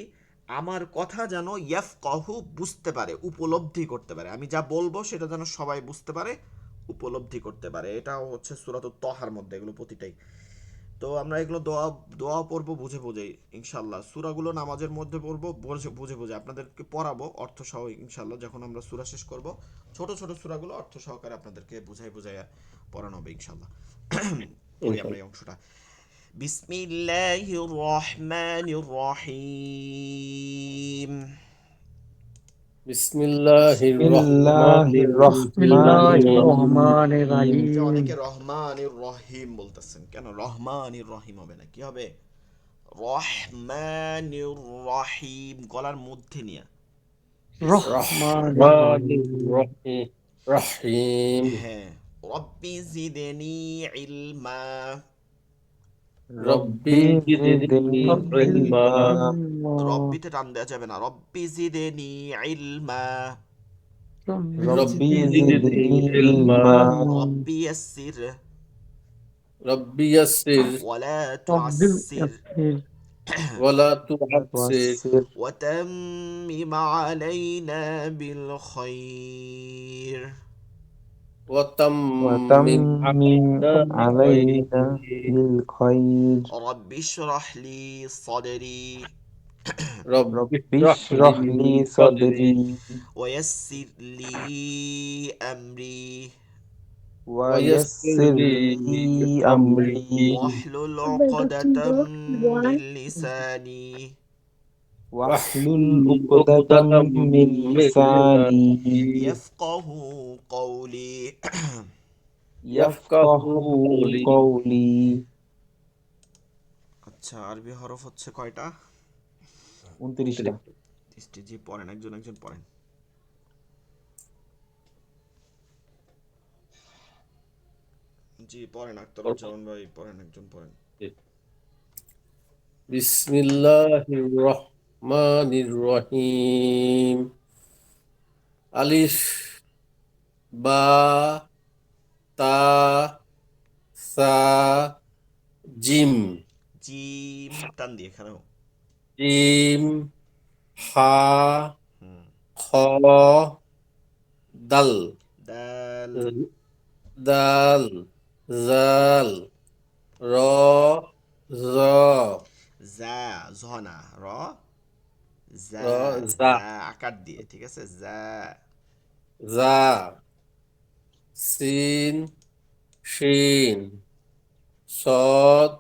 [SPEAKER 1] আমার কথা যেন ইয়াফকাহু বুঝতে পারে, উপলব্ধি করতে পারে, আমি যা বলবো সেটা যেন সবাই বুঝতে পারে, উপলব্ধি করতে পারে। এটাও হচ্ছে সূরাতুত তহার মধ্যে, এগুলো প্রতিটাই। তো আমরা এগুলো দোয়া দোয়া পড়বো বুঝে বুঝে ইনশাল্লাহ, সূরাগুলো নামাজের মধ্যে পড়বো বুঝে বুঝে বুঝে, আপনাদেরকে পড়াবো অর্থ সহ ইনশাল্লাহ, যখন আমরা সূরা শেষ করব ছোট ছোট সূরাগুলো অর্থ সহকারে আপনাদেরকে বুঝাই বুঝাই পড়ানো হবে ইনশাল্লাহ। পড়ি আমরা এই অংশটা। বিসমিল্লাহির রহমানির রহিম।
[SPEAKER 2] বিসমিল্লাহির
[SPEAKER 3] বিসমিল্লাহির
[SPEAKER 2] রহমানির
[SPEAKER 3] রহমানির
[SPEAKER 2] রহিম।
[SPEAKER 3] রহিম।
[SPEAKER 1] যে অনেকে রহমানির রহিম বলতেছেন, কেন রহমানির রহিম হবে না, কি হবে, রহমানির রহিম, গলার মধ্যে নিয়ে।
[SPEAKER 3] রহমানির
[SPEAKER 2] রহমানির
[SPEAKER 3] রহিম।
[SPEAKER 2] রহিম। রহিম।
[SPEAKER 1] হ্যাঁ, রব্বি জিদনি ইলমা,
[SPEAKER 2] রব্বি
[SPEAKER 3] রব্বি
[SPEAKER 2] জিদনি
[SPEAKER 3] জিদনি
[SPEAKER 2] ইলমা।
[SPEAKER 3] ইলমা।
[SPEAKER 1] রব্বিতে টান দেওয়া যাবে না, রব্বি জিদনি ইলমা,
[SPEAKER 3] রব্বি
[SPEAKER 2] রব্বি জিদনি
[SPEAKER 3] জিদনি
[SPEAKER 2] ইলমা।
[SPEAKER 3] ইলমা।
[SPEAKER 1] রব্বি ইয়াসসির
[SPEAKER 2] রব্বি ইয়াসসির
[SPEAKER 1] ওয়ালা তুআসসির
[SPEAKER 2] ওয়ালা তুআসসির
[SPEAKER 3] ওয়াসির
[SPEAKER 1] وتمم علينا بالخير
[SPEAKER 2] وتمم
[SPEAKER 3] وتمم
[SPEAKER 2] علينا
[SPEAKER 3] علينا
[SPEAKER 2] بخير.
[SPEAKER 3] بالخير.
[SPEAKER 1] رب اشرح لي صدري
[SPEAKER 2] رب
[SPEAKER 3] رب
[SPEAKER 2] اشرح
[SPEAKER 3] اشرح
[SPEAKER 2] لي
[SPEAKER 3] لي
[SPEAKER 2] صدري
[SPEAKER 3] صدري
[SPEAKER 1] ويسر لي أمري
[SPEAKER 2] ويسر
[SPEAKER 3] ويسر
[SPEAKER 2] لي
[SPEAKER 3] لي
[SPEAKER 2] أمري
[SPEAKER 3] أمري
[SPEAKER 1] واحلل عقدة من لساني
[SPEAKER 3] واحلل
[SPEAKER 2] واحلل
[SPEAKER 3] عقدة
[SPEAKER 2] عقدة
[SPEAKER 3] من
[SPEAKER 2] من
[SPEAKER 3] لساني
[SPEAKER 2] لساني
[SPEAKER 1] يفقه قولي
[SPEAKER 2] يفقه
[SPEAKER 3] يفقه
[SPEAKER 2] قولي.
[SPEAKER 3] قولي.
[SPEAKER 1] আচ্ছা, আরবি হরফ হচ্ছে কয়টা,
[SPEAKER 3] 29টা।
[SPEAKER 1] 30টি। জি পড়েন, একজন একজন পড়েন। জি পড়েন, আখতারুজ্জামান ভাই পড়েন, একজন পড়েন।
[SPEAKER 2] বিসমিল্লাহির রহমানির রহিম। আলিফ বা তা সা জিম।
[SPEAKER 1] জিম টান দিয়ে এখানেও।
[SPEAKER 2] জিম হা
[SPEAKER 1] হুম।
[SPEAKER 2] খ দাল
[SPEAKER 1] দাল
[SPEAKER 2] দাল জাল র জ
[SPEAKER 1] জা, ঝ না, র,
[SPEAKER 2] র
[SPEAKER 1] জা,
[SPEAKER 2] জা
[SPEAKER 1] জা আকার দিয়ে, ঠিক আছে, জা।
[SPEAKER 2] জা সিন শিন সদ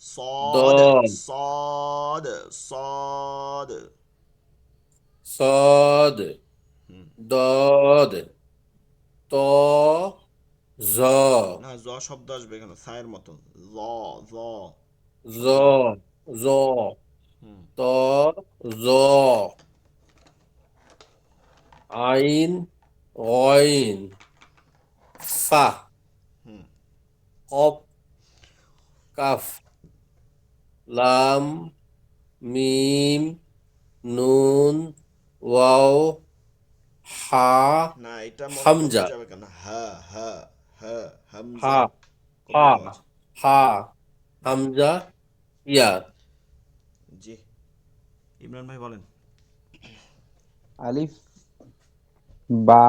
[SPEAKER 1] صاد
[SPEAKER 2] দল
[SPEAKER 1] صاد صاد
[SPEAKER 2] সদ
[SPEAKER 1] হুম।
[SPEAKER 2] দদ ত জ
[SPEAKER 1] না, জ শব্দ আসবে এখানে ছায়ের মতো, জ, জ
[SPEAKER 2] জ
[SPEAKER 1] শব্দ।
[SPEAKER 2] জ
[SPEAKER 1] হুম।
[SPEAKER 2] ত জ আইন গইন ফা
[SPEAKER 1] হুম।
[SPEAKER 2] কফ কাফ লাম মিম নুন ওয়াও হা
[SPEAKER 1] না, এটা করতে
[SPEAKER 2] হামজা
[SPEAKER 1] যাবে কেন, হা হা হা, হামজা
[SPEAKER 2] হা হা
[SPEAKER 1] কমে আওয়াজ।
[SPEAKER 2] হা হামজা ইয়া।
[SPEAKER 1] জি, ইমরান ভাই বলেন।
[SPEAKER 3] আলিফ বা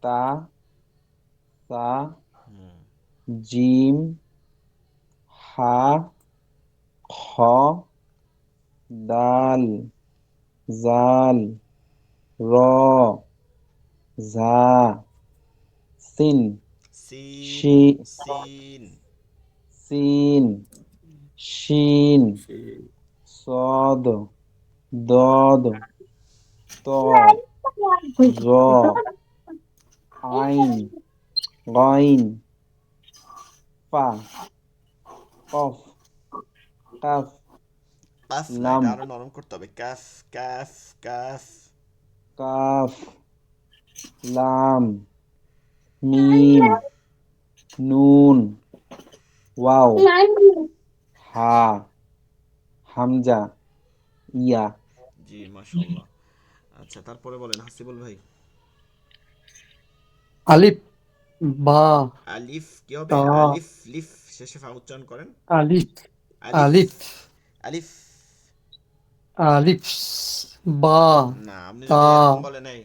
[SPEAKER 3] তা সা
[SPEAKER 1] হুম।
[SPEAKER 3] জিম হা খ দাল জাল র ঝা সিন
[SPEAKER 1] সিন,
[SPEAKER 3] শি
[SPEAKER 1] সিন,
[SPEAKER 3] সিন শিন সদ দদ ত র, আইন, গইন, ফা, কফ, কাফ,
[SPEAKER 1] কাফ না,
[SPEAKER 3] লাম,
[SPEAKER 1] এটা আরো নরম করতে হবে। Calf, calf, calf.
[SPEAKER 3] কাফ, লাম, মিম, নুন, ওয়াও, হা, হামজা, ইয়া।
[SPEAKER 1] জি মাশাআল্লাহ। আচ্ছা, তারপরে বলেন হাসিবুল ভাই।
[SPEAKER 4] আলিফ, বা,
[SPEAKER 1] আলিফ কি হবে?
[SPEAKER 4] তা,
[SPEAKER 1] আলিফ লিফ শেষে ফা উচ্চারণ করেন।
[SPEAKER 4] আলিফ,
[SPEAKER 1] আলিফ,
[SPEAKER 4] আলিফ,
[SPEAKER 1] আলিফ।
[SPEAKER 4] আলিফ, বা,
[SPEAKER 1] না, আপনি
[SPEAKER 4] তা,
[SPEAKER 1] যদি এরকম বলেন এই,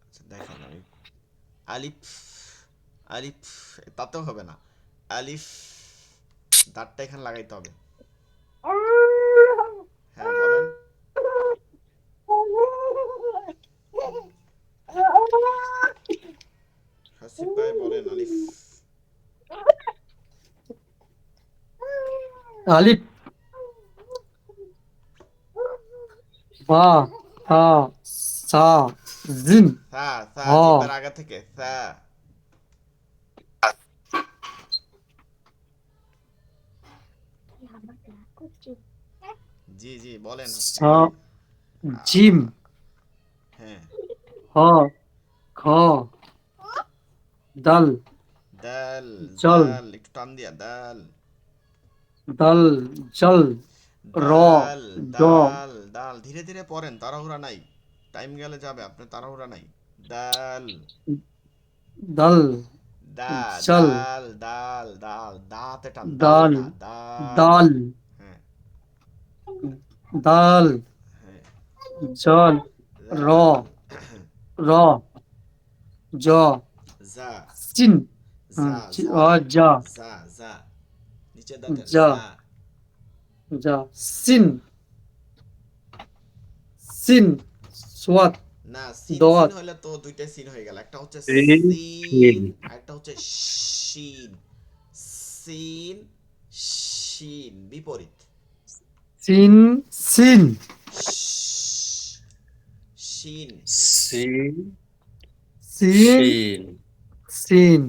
[SPEAKER 1] আচ্ছা দেখেন আমি, আলিফ, আলিফ, তাতেও হবে না। আলিফ, দাঁতটা এখানে লাগাইতে হবে। হ্যাঁ বলেন। হাসিব ভাই বলেন আলিফ।
[SPEAKER 4] আলিফ, বা, তা, সা, জিম,
[SPEAKER 1] সা, সা
[SPEAKER 4] হ,
[SPEAKER 1] জিব্বার আগা থেকে সা। জি জি বলেন হাসিব
[SPEAKER 4] সা,
[SPEAKER 1] ভাই।
[SPEAKER 4] জিম,
[SPEAKER 1] হ্যাঁ।
[SPEAKER 4] হ, খ, দাল,
[SPEAKER 1] দাল,
[SPEAKER 4] জল,
[SPEAKER 1] দাল একটু টান দিয়া দাল।
[SPEAKER 4] দাল, জল, র,
[SPEAKER 1] দাল,
[SPEAKER 4] জ,
[SPEAKER 1] দাল, দাল ধীরে ধীরে পড়েন, তাড়াহুড়া নাই। টাইম গেলে যাবে, আপনার তাড়াহুড়া নাই। দাল,
[SPEAKER 4] দাল,
[SPEAKER 1] দা,
[SPEAKER 4] জল,
[SPEAKER 1] দাল, দাল, দাল, দাতে টান, দাল
[SPEAKER 4] দাল,
[SPEAKER 1] না, দাল।
[SPEAKER 4] দাল,
[SPEAKER 1] হ্যাঁ,
[SPEAKER 4] দাল,
[SPEAKER 1] হ্যাঁ,
[SPEAKER 4] জল, র,
[SPEAKER 1] দাল।
[SPEAKER 4] র, জ,
[SPEAKER 1] যা,
[SPEAKER 4] সিন,
[SPEAKER 1] যা, যা,
[SPEAKER 4] যা,
[SPEAKER 1] যা, যা, নিচে দাঁতের
[SPEAKER 4] যা,
[SPEAKER 1] যা।
[SPEAKER 4] যা, সিন, সিন, সোয়াত,
[SPEAKER 1] না, সিন সিন
[SPEAKER 4] দোয়াত,
[SPEAKER 1] হইলে তো দুইটা সিন হয়ে গেল, একটা হচ্ছে
[SPEAKER 4] সিন,
[SPEAKER 1] সিন আর একটা হচ্ছে শিন। সিন, শিন বিপরীত।
[SPEAKER 4] সিন, সিন,
[SPEAKER 1] শ- শিন।
[SPEAKER 2] সিন,
[SPEAKER 4] সিন,
[SPEAKER 2] শিন,
[SPEAKER 4] সিন,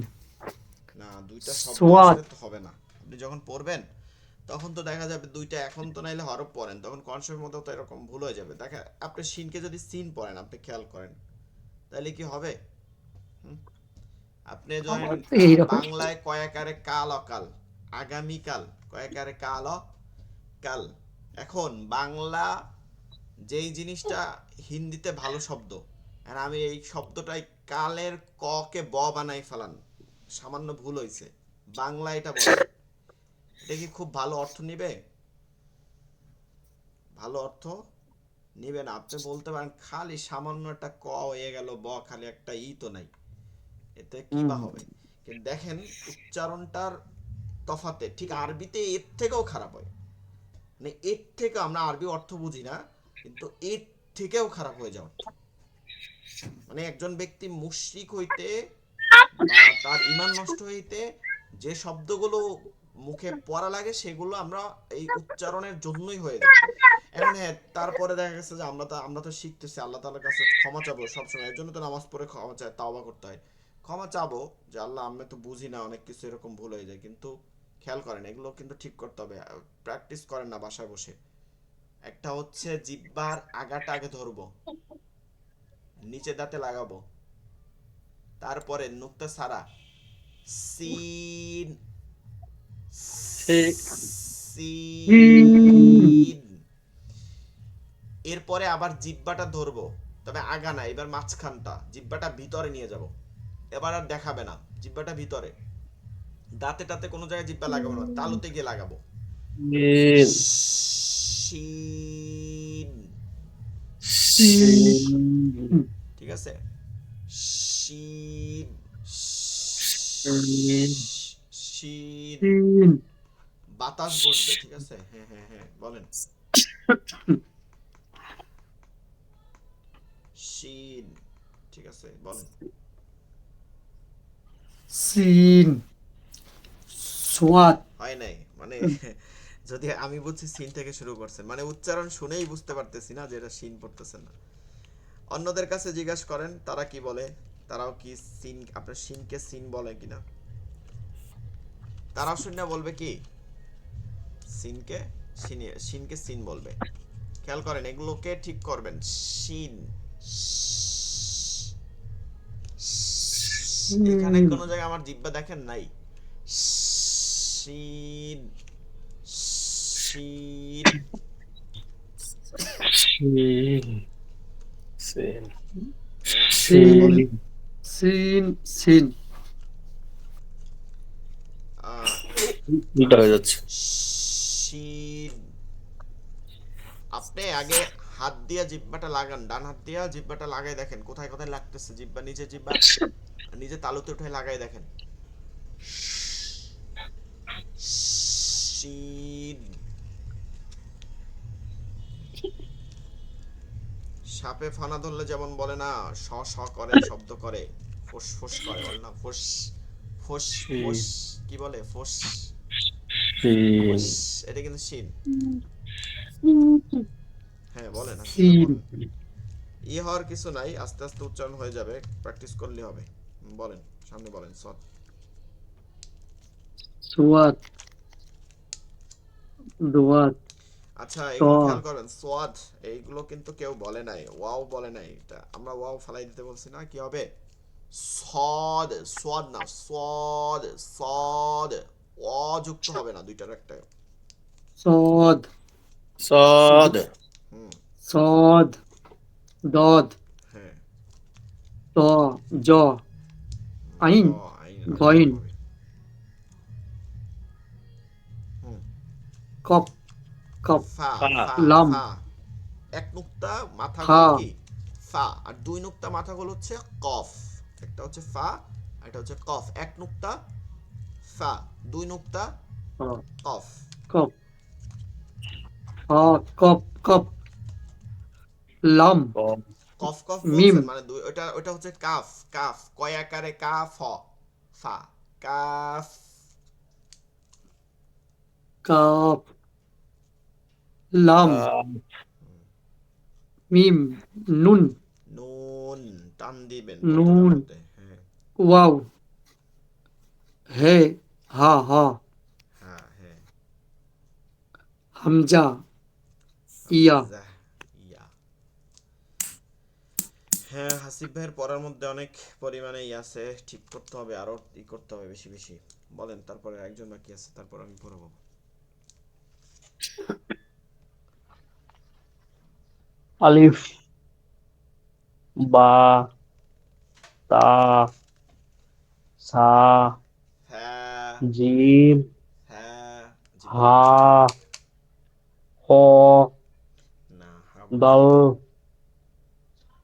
[SPEAKER 1] না, দুইটা শব্দ
[SPEAKER 4] সোয়াত,
[SPEAKER 1] আসলে তো হবে না। আপনি যখন পড়বেন তখন তো দেখা যাবে দুইটা, এখন তো নাইলে হরফ পড়েন তখন কনসেপ্টের মধ্যে তো এরকম ভুল হয়ে যাবে। দেখা আপনি শিনকে যদি সিন পড়েন, আপনি খেয়াল করেন, তাহলে কি হবে? হুম? আপনি ধরেন
[SPEAKER 4] আমার তো এইরকম।
[SPEAKER 1] বাংলায় কয়াকারে কাল অকাল, আগামীকাল কয়াকারে কাল অকাল। এখন বাংলা যেই জিনিসটা হিন্দিতে ভালো শব্দ, আর আমি এই শব্দটাই কালের ক কে ব বানাই ফেলান, সামান্য ভুল হয়েছে, বাংলা এটা বলেন, এটা কি খুব ভালো অর্থ নিবে? ভালো অর্থ নিবে না। আপনি বলতে পারেন খালি সামান্য একটা ক হয়ে গেল, ব খালি একটা ই তো নাই, এতে কি বা হবে? কিন্তু দেখেন উচ্চারণটার তফাতে, ঠিক আরবিতে এর থেকেও খারাপ হয়। মানে এর থেকে, আমরা আরবি অর্থ বুঝি না, কিন্তু এর থেকেও খারাপ হয়ে যায় অর্থ। মানে একজন ব্যক্তি মুশরিক হইতে বা তার ঈমান নষ্ট হইতে যে শব্দগুলো মুখে পড়া লাগে, সেগুলো আমরা এই উচ্চারণের জন্যই হয়ে যায়। এখন হ্যাঁ, তারপরে দেখা গেছে যে আমরা তো শিখতেছি, আল্লাহ তাআলার কাছে ক্ষমা চাবো সবসময়, এর জন্য তো নামাজ পড়ে ক্ষমা চাই, তাওবা করতে হয়। ক্ষমা চাবো যে আল্লাহ, আমি তো বুঝি না, অনেক কিছু এরকম ভুল হয়ে যায়, কিন্তু খেয়াল করেন এগুলো কিন্তু ঠিক করতে হবে। প্র্যাকটিস করেন না বাসায় বসে। একটা হচ্ছে জিহ্বার আগাটা আগে ধরবো, নিচে দাঁতে লাগাবো, তারপরে নুক্তা ছাড়া সিন,
[SPEAKER 4] সিন,
[SPEAKER 1] সিন, এরপরে আবার জিব্বাটা ধরবো, তবে আগা না, এবার মাঝখানটা, জিব্বাটা ভিতরে নিয়ে যাব। এবার আর দেখাবে না, জিব্বাটা ভিতরে, দাঁতে টাতে কোনো জায়গায় জিব্বা লাগাবো না, তালুতে গিয়ে লাগাবো।
[SPEAKER 2] শিন,
[SPEAKER 1] শিন,
[SPEAKER 4] সিন,
[SPEAKER 1] ঠিক আছে। শিন,
[SPEAKER 4] সিন,
[SPEAKER 1] শিন,
[SPEAKER 4] সিন,
[SPEAKER 1] বাতাস বসবে, ঠিক আছে। হ্যাঁ হ্যাঁ হ্যাঁ বলেন। শিন, ঠিক আছে বলেন।
[SPEAKER 4] সিন, সোয়াত,
[SPEAKER 1] হয় নাই মানে, যদি আমি বুঝছি সিন থেকে শুরু করছেন, মানে উচ্চারণ শুনেই বুঝতে পারতেছি না যে এটা শিন পড়তেছে না। অন্যদের কাছে জিজ্ঞাসা করেন তারা কি বলে, তারাও কি সিন, আপনার সিনকে সিন বলে কিনা। তারা শূন্য বলবে কি সিনকে সিনকে সিন বলবে। খেয়াল করেন, এগুলোকে ঠিক করবেন। শিন, এখানে
[SPEAKER 4] সিন
[SPEAKER 1] কোনো জায়গায় আমার জিহ্বা দেখেন নাই। শিন, শিন।
[SPEAKER 2] সিন সিন
[SPEAKER 1] হ্যাঁ, সবাই
[SPEAKER 4] সিন
[SPEAKER 1] বলেন।
[SPEAKER 4] সিন সিন
[SPEAKER 1] আহ,
[SPEAKER 2] উল্টা হয়ে যাচ্ছে।
[SPEAKER 1] শিন। আপনি আগে হাত দিয়া জিহ্বাটা লাগান, ডান হাত দিয়া জিহ্বাটা লাগাই দেখেন কোথায় কোথায় লাগতেছে। জিহ্বা, নিজে জিহ্বা নিজে তালুতে উঠে লাগাই দেখেন। শিন। সাপে ফানা ধরলে যেমন বলে না, স স করে শব্দ করে, ফোস ফোস করে, বলে না ফোস ফোস
[SPEAKER 2] সিন
[SPEAKER 1] ফোস, কি বলে ফোস
[SPEAKER 2] সিন
[SPEAKER 1] ফোস, এটা কিন্তু শিন। হ্যাঁ বলেন, হাসিব ভাই
[SPEAKER 4] সিন
[SPEAKER 1] বলেন। হওয়ার কিছু নাই, আস্তে আস্তে উচ্চারণ হয়ে যাবে, প্র্যাকটিস করলে হবে। বলেন, সামনে বলেন। সৎ।
[SPEAKER 4] সুয়াদ দুয়াদ
[SPEAKER 1] আচ্ছা,
[SPEAKER 4] ত
[SPEAKER 1] এগুলো খেয়াল করেন, সোয়াদ এইগুলো কিন্তু কেউ বলে নাই, ওয়াও বলে নাই। এটা আমরা ওয়াও ফালাই দিতে বলছি না, কি হবে সদ, সোয়াদ না সদ, সদ। অ যুক্ত হবে না, দুইটার একটা।
[SPEAKER 4] সদ
[SPEAKER 2] صاد
[SPEAKER 1] হুম।
[SPEAKER 4] সদ দদ
[SPEAKER 1] হ্যাঁ।
[SPEAKER 4] ত জ
[SPEAKER 1] জ,
[SPEAKER 4] আইন
[SPEAKER 1] আইন, এরকম
[SPEAKER 4] গইন
[SPEAKER 1] হবে। হুম।
[SPEAKER 4] কপ কপ
[SPEAKER 1] ফা,
[SPEAKER 2] فا
[SPEAKER 1] ফা,
[SPEAKER 4] লাম
[SPEAKER 1] ফা। এক নুক্তা
[SPEAKER 4] ফা
[SPEAKER 1] মাথাগুলো কি ফা, আর দুই নুক্তা মাথাগুলো হচ্ছে কফ। একটা হচ্ছে ফা, আর একটা হচ্ছে কফ। এক নুক্তা ফা, দুই নুক্তা
[SPEAKER 4] ক
[SPEAKER 1] কফ।
[SPEAKER 4] কপ ফা কপ কপ লাম
[SPEAKER 2] قاف
[SPEAKER 1] কফ কফ
[SPEAKER 4] মিম
[SPEAKER 1] বলছেন মানে দুই, ওটা ওটা হচ্ছে কাফ। কাফ কয় আকারে, কা ফ, ফা, কাফ।
[SPEAKER 4] কাপ লাম
[SPEAKER 2] كاف
[SPEAKER 4] মিম নুন
[SPEAKER 1] নুন, টান দিবেন প্রতিটার
[SPEAKER 4] নুন
[SPEAKER 1] মধ্যে। হ্যাঁ।
[SPEAKER 4] ওয়াও হে হা হা
[SPEAKER 1] হ্যাঁ, হ্যাঁ।
[SPEAKER 4] হামজা ইয়া
[SPEAKER 1] হামজা, ইয়া। হ্যাঁ, হাসিব ভাইয়ের পড়ার মধ্যে অনেক পরিমাণে আছে, ঠিক করতে হবে, আরো করতে হবে বেশি বেশি। বলেন, তারপরে একজন বাকি আছে, তারপর আমি পড়াবো।
[SPEAKER 2] ألف با تا سا
[SPEAKER 1] হ্যাঁ,
[SPEAKER 2] جيم
[SPEAKER 1] হ্যাঁ। জিব্বা
[SPEAKER 2] হা
[SPEAKER 1] উঠে না।
[SPEAKER 2] খ
[SPEAKER 1] না, হা বলছি।
[SPEAKER 2] দল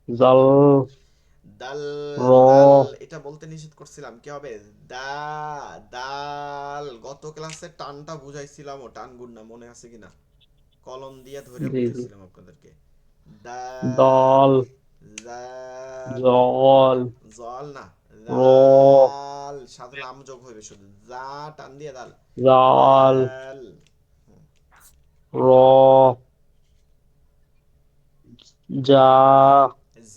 [SPEAKER 2] জল
[SPEAKER 1] দাল,
[SPEAKER 2] র
[SPEAKER 1] দাল এটা বলতে নিষেধ করছিলাম, কি হবে দা, দাল। গত ক্লাসে টানটা বুঝাইছিলাম, ও টান গুণ না, মনে আছে কিনা? কলম দিয়ে ধরে
[SPEAKER 4] জি জি
[SPEAKER 1] বুঝাইছিলাম আপনাদেরকে। দাল,
[SPEAKER 2] দল
[SPEAKER 1] জাল,
[SPEAKER 2] জল
[SPEAKER 1] জল না,
[SPEAKER 2] র
[SPEAKER 1] জাল, সাথে লাম যোগ হইবে শুধু, যা টান দিয়ে দাল,
[SPEAKER 2] জাল
[SPEAKER 1] জাল।
[SPEAKER 2] র যা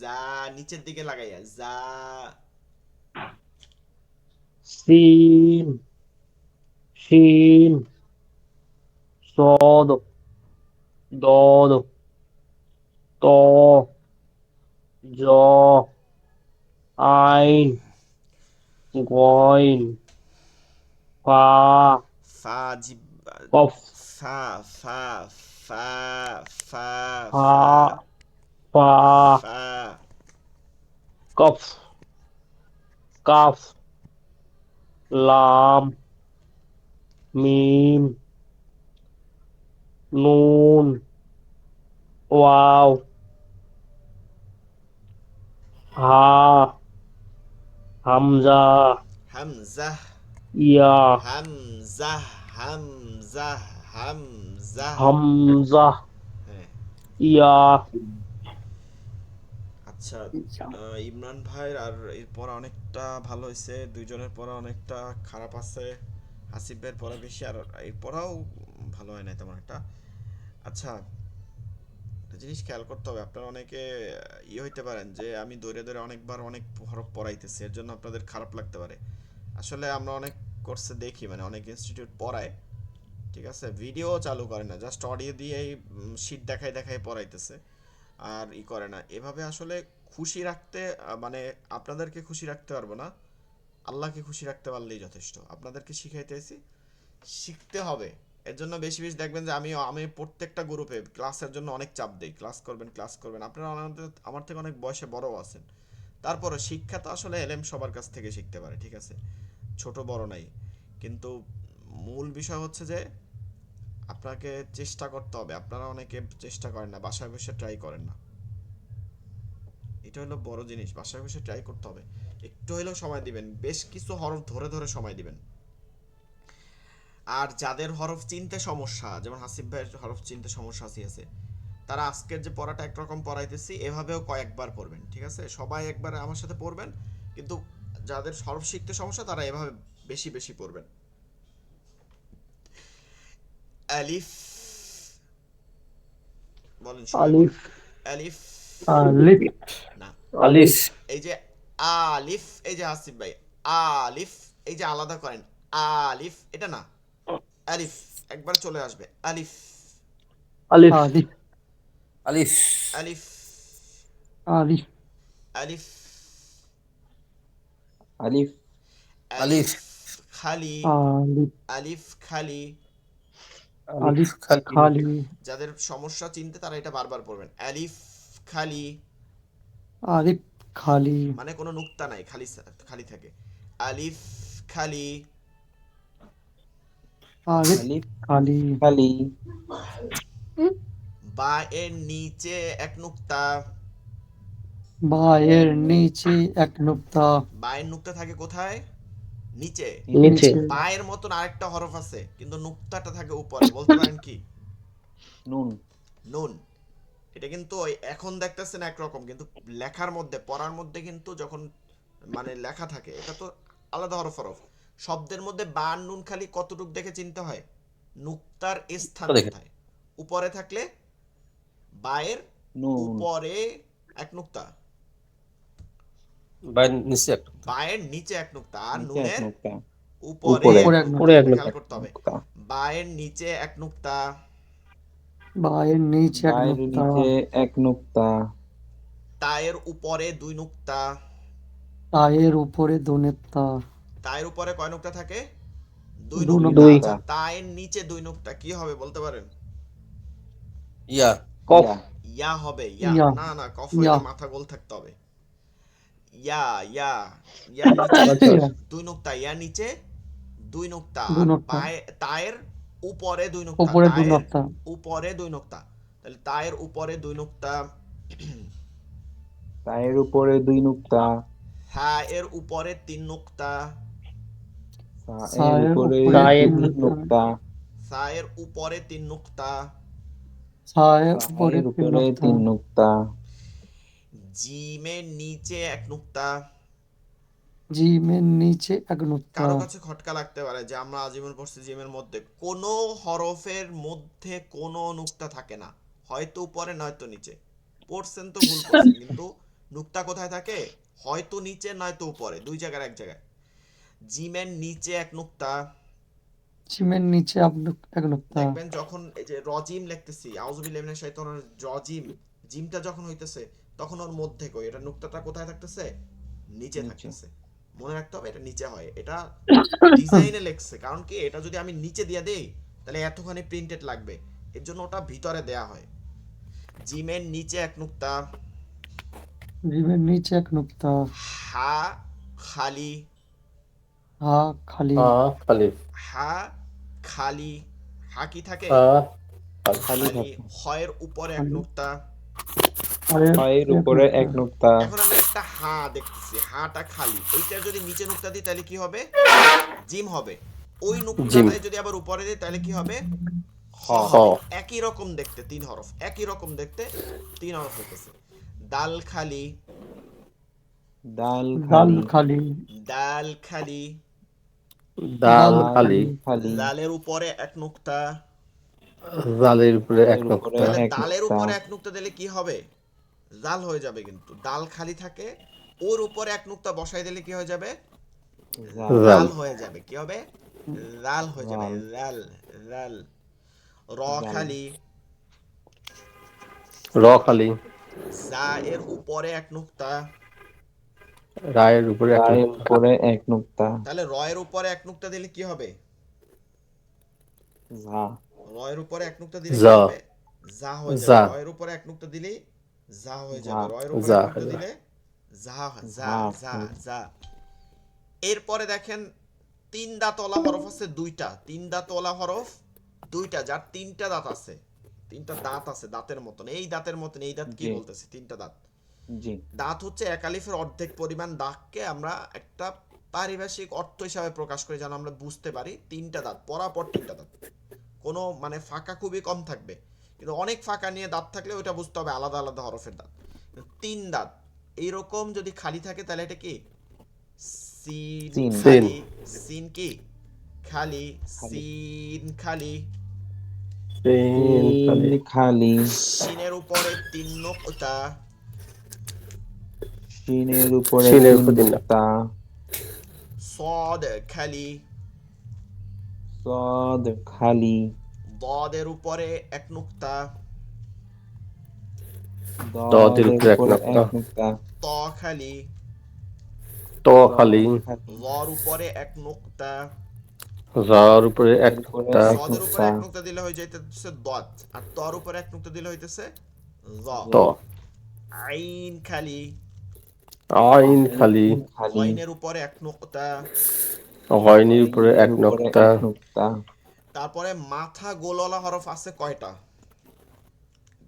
[SPEAKER 1] যা, নিচের দিকে লাগাইয়া যা।
[SPEAKER 2] সিন শিন صاد ضاد طا জ আইন গইন ফা
[SPEAKER 1] ফা, জিব,
[SPEAKER 2] কফ
[SPEAKER 1] ফা, ফা, ফা, ফা,
[SPEAKER 2] ফা
[SPEAKER 1] ফা,
[SPEAKER 2] ফা
[SPEAKER 1] ফা।
[SPEAKER 2] কফ কাফ লাম মিম নুন ওয়াও হা হামজা
[SPEAKER 1] হামজা,
[SPEAKER 2] ইয়া
[SPEAKER 1] হামজা, হামজা, হামজা।
[SPEAKER 2] হামজা
[SPEAKER 1] হ্যাঁ।
[SPEAKER 2] ইয়া
[SPEAKER 1] আচ্ছা, ইমরান ভাই আর এর পড়া অনেকটা ভালো হয়েছে, দুইজনের পড়া অনেকটা খারাপ আছে। হাসিব ভাইয়ের পড়া বেশি, আর এর পড়াও ভালো হয় না তেমন একটা। আচ্ছা, একটা জিনিস খেয়াল করতে হবে, আপনারা অনেকে হইতে পারেন যে আমি ধরে ধরে অনেকবার অনেক হরফ পড়াইতেছি, এর জন্য আপনাদের খারাপ লাগতে পারে। আসলে আমরা অনেক কোর্সে দেখি, মানে অনেক ইনস্টিটিউট পড়ায়, ঠিক আছে, ভিডিও চালু করে না, জাস্ট অডিও দিয়েই শীট দেখায় দেখায় পড়াইতেছে, আর করে না এভাবে। আসলে খুশি রাখতে মানে আপনাদেরকে খুশি রাখতে পারবো না, আল্লাহকে খুশি রাখতে পারলেই যথেষ্ট। আপনাদেরকে শিখাইতেছি, শিখতে হবে। এর জন্য বেশি বেশি দেখবেন যে আমি প্রত্যেকটা গ্রুপে ক্লাসের জন্য অনেক চাপ দেই, ক্লাস করবেন ক্লাস করবেন। আপনারা আমার থেকে অনেক বয়সে বড়ও আছেন, তারপরে শিক্ষা তো আসলে এলেম সবার কাছ থেকে শিখতে পারে, ঠিক আছে, ছোট বড় নাই। কিন্তু মূল বিষয় হচ্ছে যে আপনাকে চেষ্টা করতে হবে। আপনারা অনেকে চেষ্টা করেন না, বাসায় বসে ট্রাই করেন না, এটা হলো বড় জিনিস। বাসায় বসে ট্রাই করতে হবে, একটু হলেও সময় দিবেন, বেশ কিছু হরফ ধরে ধরে সময় দিবেন। আর যাদের হরফ চিনতে সমস্যা, যেমন হাসিব ভাইয়ের হরফ চিনতে সমস্যা আছে, তারা আজকের যে পড়াটা একরকম পড়াইতেছি এভাবেও কয়েকবার পড়বেন, ঠিক আছে, সবাই একবার আমার সাথে পড়বেন, কিন্তু যাদের হরফ শিখতে সমস্যা তারা এভাবে বেশি বেশি পড়বেন। আলিফ, বলেন সবাই বলেন।
[SPEAKER 4] আলিফ
[SPEAKER 1] আলিফ,
[SPEAKER 4] আলিফ
[SPEAKER 1] না,
[SPEAKER 2] আলিফ
[SPEAKER 1] এই যে আলিফ, এই যে আসিফ ভাই আলিফ, এই যে আলাদা করেন, আলিফ এটা না, আলিফ একবার চলে আসবে, আলিফ
[SPEAKER 2] আলিফ
[SPEAKER 4] আলিফ
[SPEAKER 2] আলিফ
[SPEAKER 1] আলিফ
[SPEAKER 4] আলিফ
[SPEAKER 1] আলিফ
[SPEAKER 3] আলিফ
[SPEAKER 1] আলিফ
[SPEAKER 2] আলিফ
[SPEAKER 1] খালি,
[SPEAKER 4] আলিফ
[SPEAKER 1] আলিফ খালি।
[SPEAKER 2] আলিফ
[SPEAKER 4] আলিফ
[SPEAKER 2] খালি
[SPEAKER 4] খালি
[SPEAKER 1] যাদের সমস্যা চিনতে তারা এটা বারবার পড়বেন, আলিফ খালি,
[SPEAKER 4] আলিফ খালি
[SPEAKER 1] মানে কোনো নুক্তা নাই, খালি খালি থাকে, আলিফ খালি।
[SPEAKER 4] আলিফ
[SPEAKER 3] আলিফ
[SPEAKER 4] খালি
[SPEAKER 3] খালি
[SPEAKER 1] বা এর নিচে এক নুক্তা,
[SPEAKER 4] বায়ের নিচে এক নুক্তা
[SPEAKER 1] বায়ের নুক্তা থাকে কোথায়? নিচে।
[SPEAKER 2] নিচে
[SPEAKER 4] নিচে
[SPEAKER 1] বায়ের মতন আরেকটা হরফ আছে কিন্তু নুক্তাটা থাকে উপরে, বলতে পারেন কি?
[SPEAKER 3] নুন
[SPEAKER 1] নুন। এটা কিন্তু ওই এখন দেখতেছেন একরকম, কিন্তু লেখার মধ্যে পড়ার মধ্যে কিন্তু যখন মানে লেখা থাকে এটা তো আলাদা হরফ হরফ। শব্দের মধ্যে বা আর নুন খালি কতটুক দেখে চিনতে হয়? নুক্তার স্থান
[SPEAKER 2] দেখে
[SPEAKER 1] কোথায়? উপরে থাকলে বায়ের
[SPEAKER 3] নুন
[SPEAKER 1] উপরে এক নুক্তা,
[SPEAKER 2] বাইরে নিচে একটা
[SPEAKER 1] বায়ের নিচে এক নুক্তা, আর
[SPEAKER 3] নিচে এক
[SPEAKER 1] নুনের
[SPEAKER 3] নুক্তা
[SPEAKER 1] উপরে
[SPEAKER 3] উপরে
[SPEAKER 1] এক
[SPEAKER 4] উপরে এক
[SPEAKER 1] নুক্তা।
[SPEAKER 2] উপরে এক
[SPEAKER 1] খেয়াল
[SPEAKER 2] নুক্তা
[SPEAKER 1] করতে হবে,
[SPEAKER 3] নুক্তা
[SPEAKER 1] বায়ের নিচে এক নুক্তা,
[SPEAKER 4] বায়ের নিচে এক
[SPEAKER 3] বায়ের
[SPEAKER 4] নুক্তা
[SPEAKER 3] নিচে এক নুক্তা
[SPEAKER 1] তায়ের উপরে দুই নুক্তা।
[SPEAKER 4] তায়ের উপরে দু নুক্তা
[SPEAKER 1] তায়ের উপরে কয় নুক্তা থাকে? দুই
[SPEAKER 4] দু
[SPEAKER 1] নুক্তা।
[SPEAKER 2] দুই
[SPEAKER 1] আচ্ছা, তায়ের নিচে দুই নুক্তা কি হবে বলতে পারেন?
[SPEAKER 2] ইয়া কফ
[SPEAKER 3] ইয়া
[SPEAKER 1] ইয়া হবে, ইয়া
[SPEAKER 4] ইয়া
[SPEAKER 1] না না, কফ
[SPEAKER 4] ইয়া
[SPEAKER 1] হইলে মাথা গোল থাকতে হবে। ইয়া ইয়া, ইয়ার নিচে
[SPEAKER 2] আচ্ছা
[SPEAKER 4] ইয়া
[SPEAKER 1] দুই নুক্তা, ইয়ার নিচে দুই নুক্তা,
[SPEAKER 4] দু
[SPEAKER 1] আর
[SPEAKER 4] নুক্তা
[SPEAKER 1] তায়ের উপরে দুই নুক্তা,
[SPEAKER 4] উপরে দু
[SPEAKER 1] তায়ের
[SPEAKER 4] নুক্তা
[SPEAKER 1] উপরে দুই নুক্তা। তাহলে তায়ের উপরে দুই নুক্তা,
[SPEAKER 3] তায়ের উপরে দুই নুক্তা
[SPEAKER 1] হ্যাঁ এর উপরে তিন নুক্তা,
[SPEAKER 3] এর
[SPEAKER 4] সায়ের
[SPEAKER 3] উপরে
[SPEAKER 4] উপরে
[SPEAKER 2] সায়ের
[SPEAKER 3] তিন
[SPEAKER 4] তিন নুক্তা
[SPEAKER 3] নুক্তা
[SPEAKER 1] সায়ের উপরে তিন নুক্তা,
[SPEAKER 4] সায়ের উপরে
[SPEAKER 3] এর
[SPEAKER 4] তিন
[SPEAKER 3] উপরে
[SPEAKER 4] নুক্তা
[SPEAKER 3] তিন নুক্তা
[SPEAKER 1] জিমের নিচে এক নুক্তা।
[SPEAKER 4] জিমের নিচে এক নুক্তা
[SPEAKER 1] কারো কাছে খটকা লাগতে পারে যে আমরা আজীবন পড়ছি জিমের মধ্যে কোনো হরফের মধ্যে কোনো নুক্তা থাকে না, হয়তো উপরে নয়তো নিচে। পড়ছেন তো ভুল করছেন, কিন্তু নুক্তা কোথায় থাকে? হয়তো নিচে নয়তো উপরে, দুই জায়গার এক জায়গায়। জিমের নিচে এক নুক্তা।
[SPEAKER 4] জিমের নিচে এক নুক্তা
[SPEAKER 1] দেখবেন যখন এই যে রজিম লিখতেছি, আউযুবিল্লাহি মিনাশ শাইতানির রজিম, জিমটা যখন হইতেছে তখন ওর মধ্যে কই এটা নুক্তাটা কোথায় থাকতেছে? নিচে
[SPEAKER 3] নিচে
[SPEAKER 1] থাকতেছে। মনে রাখতে হবে এটা নিচে হয়, এটা ডিজাইনে লেখছে, কারণ কি এটা যদি আমি নিচে দিয়ে দেই তাহলে এতখানি প্রিন্টেড লাগবে, এর জন্য ওটা ভিতরে দেয়া হয়। জিমের নিচে এক নুক্তা।
[SPEAKER 4] জিমের নিচে এক নুক্তা
[SPEAKER 1] হা খালি,
[SPEAKER 4] হা খালি
[SPEAKER 2] হা খালি
[SPEAKER 1] হা খালি, হা কি থাকে?
[SPEAKER 2] হা খালি
[SPEAKER 3] খালি
[SPEAKER 1] খালি।
[SPEAKER 3] থাকে
[SPEAKER 1] হয়ের উপরে এক
[SPEAKER 4] খালি
[SPEAKER 1] নুক্তা।
[SPEAKER 3] এর
[SPEAKER 4] এক
[SPEAKER 3] উপরে
[SPEAKER 4] নুক্তা
[SPEAKER 3] এক নুক্তা
[SPEAKER 1] এখন আমি একটা হা দেখতেছি, হাটা খালি, এইটার যদি নিচে নুক্তা দিই তাহলে কি হবে? জিম হবে। ওই
[SPEAKER 2] জিম
[SPEAKER 1] নুক্তাটাই যদি আবার উপরে দিই তাহলে কি হবে? হ
[SPEAKER 3] হ
[SPEAKER 2] হ
[SPEAKER 1] হবে। একই রকম দেখতে তিন হরফ, একই রকম দেখতে তিন হরফ হইতেছে। দাল খালি,
[SPEAKER 3] ডাল
[SPEAKER 4] দাল
[SPEAKER 3] খালি
[SPEAKER 4] খালি
[SPEAKER 1] দাল খালি,
[SPEAKER 2] ডাল
[SPEAKER 4] দাল
[SPEAKER 3] ডাল
[SPEAKER 2] খালি
[SPEAKER 4] খালি
[SPEAKER 3] খালি
[SPEAKER 1] লালের উপরে এক নুক্তা,
[SPEAKER 2] জালের উপরে এক
[SPEAKER 3] এর উপরে
[SPEAKER 2] নুক্তা।
[SPEAKER 1] তাহলে
[SPEAKER 3] এক
[SPEAKER 1] দালের
[SPEAKER 3] নুক্তা
[SPEAKER 1] উপরে এক নুক্তা দিলে কি হবে? জাল হয়ে যাবে, কিন্তু দাল খালি থাকে, ওর উপরে এক নুক্তা বসাই দিলে কি হয়ে যাবে?
[SPEAKER 3] জাল
[SPEAKER 2] জাল।
[SPEAKER 1] জাল হয়ে যাবে। কি হবে? জাল হয়ে যাবে।
[SPEAKER 3] জাল
[SPEAKER 1] জাল। জাল। র
[SPEAKER 3] জাল
[SPEAKER 1] খালি।
[SPEAKER 2] র খালি।
[SPEAKER 1] জা এর উপরে এক নুক্তা।
[SPEAKER 2] রায়ের উপরে এক
[SPEAKER 3] রায়ের
[SPEAKER 2] নুক্তা।
[SPEAKER 3] উপরে এক নুক্তা
[SPEAKER 1] তাহলে র এর উপরে এক নুক্তা দিলে কি হবে?
[SPEAKER 3] যা
[SPEAKER 1] র এর উপরে এক নুক্তা দিলে কি
[SPEAKER 2] যা।
[SPEAKER 1] হবে? যা হয়ে যাবে।
[SPEAKER 2] যা।
[SPEAKER 1] র এর উপরে এক নুক্তা দিলেই যা হয়ে
[SPEAKER 3] যা
[SPEAKER 1] যাবে। র এর উপরে
[SPEAKER 2] যা।
[SPEAKER 1] এক নুক্তা দিলে যা। যা।
[SPEAKER 3] ঝা
[SPEAKER 1] যা। যা। এরপরে দেখেন, তিন দাঁতওয়ালা হরফ আছে দুইটা। তিন দাঁতওয়ালা হরফ দুইটা, যার তিনটা দাঁত আছে। তিনটা দাঁত আছে দাঁতের মতন, এই দাঁতের মতন। এই দাঁত কি
[SPEAKER 3] জি
[SPEAKER 1] বলতেছে? তিনটা দাঁত।
[SPEAKER 3] জি
[SPEAKER 1] দাঁত হচ্ছে এক আলিফের অর্ধেক পরিমাণ দাগকে আমরা একটা পারিভাষিক অর্থ হিসাবে প্রকাশ করি, যেন আমরা বুঝতে পারি তিনটা দাঁত, পরাপর তিনটা দাঁত। কোনো মানে ফাঁকা খুবই কম থাকবে, কিন্তু অনেক ফাঁকা নিয়ে দাঁত থাকলে ওইটা বুঝতে হবে আলাদা আলাদা হরফের দাঁত। তিন দাঁত এইরকম যদি খালি থাকে তাহলে এটা কি? সিন
[SPEAKER 3] সিন
[SPEAKER 1] খালি। সিন কি? খালি।
[SPEAKER 3] খালি
[SPEAKER 1] সিন খালি।
[SPEAKER 2] তিন খালি।
[SPEAKER 3] তিন খালি
[SPEAKER 1] শিনের উপরে তিন নুকতা।
[SPEAKER 3] শিনের উপরে
[SPEAKER 2] শিনের
[SPEAKER 3] তিন
[SPEAKER 2] উপর তিন
[SPEAKER 3] নুক্তা
[SPEAKER 2] নুক্তা।
[SPEAKER 1] সদ খালি।
[SPEAKER 3] সদ খালি
[SPEAKER 1] দদের উপরে এক নুকতা।
[SPEAKER 2] দদের
[SPEAKER 3] দদের
[SPEAKER 2] উপরে এক
[SPEAKER 3] উপরে
[SPEAKER 2] নুক্তা।
[SPEAKER 3] এক নুক্তা
[SPEAKER 1] ত খালি।
[SPEAKER 2] ত খালি।
[SPEAKER 3] খালি
[SPEAKER 1] লর উপরে এক নুকতা।
[SPEAKER 2] যার উপরে এক
[SPEAKER 3] এর উপরে
[SPEAKER 2] নুক্তা।
[SPEAKER 3] এক
[SPEAKER 1] সদের উপরে
[SPEAKER 3] নুক্তা
[SPEAKER 1] এক নুকতা দিলে হয়ে যাইতেছে দত, আর তর উপরে এক নুকতা দিলে হইতেছে জ।
[SPEAKER 2] ত।
[SPEAKER 1] আইন খালি।
[SPEAKER 2] আইন খালি।
[SPEAKER 3] আইন খালি
[SPEAKER 1] গইনের উপরে এক নুকতা।
[SPEAKER 2] গয়নির উপরে
[SPEAKER 3] গইনের
[SPEAKER 2] এক
[SPEAKER 3] উপরে
[SPEAKER 2] নুক্তা।
[SPEAKER 3] এক নুক্তা
[SPEAKER 1] তারপরে মাথা গোলওয়ালা হরফ আছে কয়টা?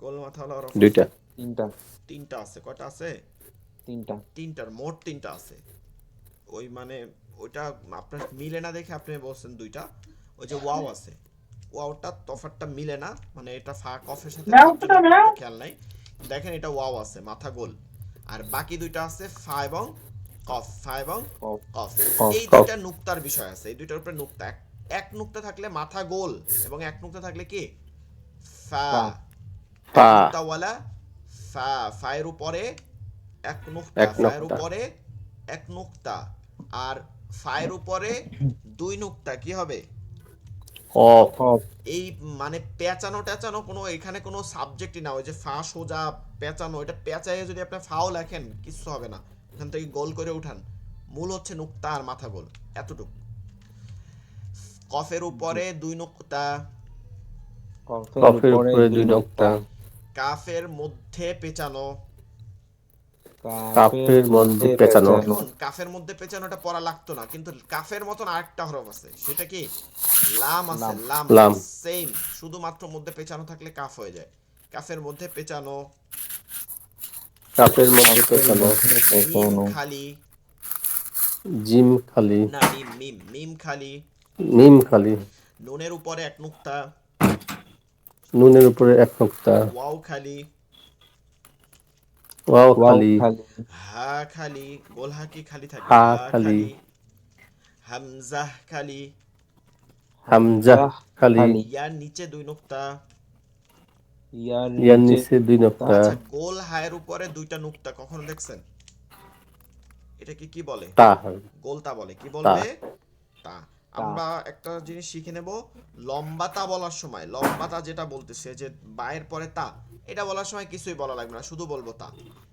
[SPEAKER 1] গোল মাথাওয়ালা হরফ
[SPEAKER 2] দুইটা।
[SPEAKER 3] তিনটা
[SPEAKER 1] তিনটা আছে। কয়টা আছে?
[SPEAKER 3] তিনটা
[SPEAKER 1] তিনটার মোট তিনটা আছে। ওই মানে ওইটা আপনার মিলে না দেখে আপনি বলছেন দুইটা। ওই যে ওয়াও আছে, ওয়াওটা তফাতটা মিলে না, মানে এটা ফা কফের সাথে তার জন্য একটু খেয়াল নাই। দেখেন এটা ওয়াও আছে, মাথা গোল। আর বাকি দুইটা আছে ফা এবং কফ। ফা এবং
[SPEAKER 3] কফ
[SPEAKER 1] কফ।
[SPEAKER 3] কফ
[SPEAKER 1] এই
[SPEAKER 2] কফ।
[SPEAKER 1] দুইটা নুক্তার বিষয় আছে, এই দুইটার উপরে নুক্তা। এক নুক্তা থাকলে মাথা গোল, এবং এক নুক্তা থাকলে কি? ফা।
[SPEAKER 3] ফা
[SPEAKER 1] এক
[SPEAKER 2] পা।
[SPEAKER 1] নুক্তাওয়ালা ফা। ফায়ের উপরে এক নুক্তা।
[SPEAKER 2] এক
[SPEAKER 1] ফায়ের
[SPEAKER 2] নুক্তা।
[SPEAKER 1] উপরে এক নুক্তা। আর ফায়ের উপরে দুই নুক্তা কি হবে?
[SPEAKER 2] অফ।
[SPEAKER 3] কফ
[SPEAKER 1] এই মানে পেঁচানো টেচানো কোনো এখানে কোনো সাবজেক্টই না। ওই যে ফা সোজা পেঁচানো, এটা পেঁচাইয়ে যদি আপনি ফাও লেখেন কিচ্ছু হবে না, এখান থেকে গোল করে উঠান। মূল হচ্ছে নুক্তা আর মাথা গোল, এতটুক। কফের উপরে দুই নুক্তা।
[SPEAKER 3] কফের উপরে দুই
[SPEAKER 2] দুই
[SPEAKER 3] নুক্তা
[SPEAKER 2] নুক্তা।
[SPEAKER 1] কাফের মধ্যে পেঁচানো।
[SPEAKER 2] কাফের মধ্যে পেঁচানো।
[SPEAKER 1] এখন কাফের মধ্যে পেঁচানোটা পড়া লাগতো না, কিন্তু কাফের মতন আরেকটা হরফ আছে, সেটা কি? লাম আছে।
[SPEAKER 3] লাম।
[SPEAKER 1] লাম।
[SPEAKER 2] লাম।
[SPEAKER 1] সেম, শুধুমাত্র মধ্যে পেঁচানো থাকলে কাফ হয়ে যায়। কাফের মধ্যে পেঁচানো।
[SPEAKER 2] কাফের মধ্যে
[SPEAKER 3] কফের
[SPEAKER 2] পেঁচানো।
[SPEAKER 3] মধ্যে
[SPEAKER 1] মিম
[SPEAKER 3] পেঁচানো
[SPEAKER 1] খালি।
[SPEAKER 2] জিম খালি।
[SPEAKER 1] না, মিম মিম মিম খালি।
[SPEAKER 2] মিম খালি।
[SPEAKER 1] নুনের উপরে এক নুক্তা।
[SPEAKER 2] নুনের উপরে এক নুক্তা।
[SPEAKER 1] ওয়াও খালি।
[SPEAKER 2] ওয়াও
[SPEAKER 3] ওয়াও
[SPEAKER 2] খালি।
[SPEAKER 3] খালি
[SPEAKER 1] হা খালি। গোল হা কি খালি থাকে?
[SPEAKER 2] হা
[SPEAKER 1] হা
[SPEAKER 2] খালি।
[SPEAKER 1] খালি। হামজাহ খালি।
[SPEAKER 2] হামজা খালি।
[SPEAKER 3] খালি
[SPEAKER 1] ইয়ার নিচে দুই নুক্তা।
[SPEAKER 3] ইয়ার
[SPEAKER 2] ইয়ার
[SPEAKER 3] নিচে
[SPEAKER 2] নিচে দুই নুক্তা।
[SPEAKER 1] আচ্ছা, গোল হায়ের উপরে দুইটা নুক্তা কখনো দেখছেন? এটাকে কি বলে?
[SPEAKER 2] তা।
[SPEAKER 1] গোলতা বলে। কি
[SPEAKER 2] তা।
[SPEAKER 1] বলবে? তা।
[SPEAKER 3] তা
[SPEAKER 1] আমরা একটা জিনিস শিখে নেব, লম্বাতা বলার সময়, লম্বাতা যেটা বলতেছে যে বায়ের পরে তা, এটা বলার সময় কিছুই বলা লাগবে না, শুধু বলবো তা।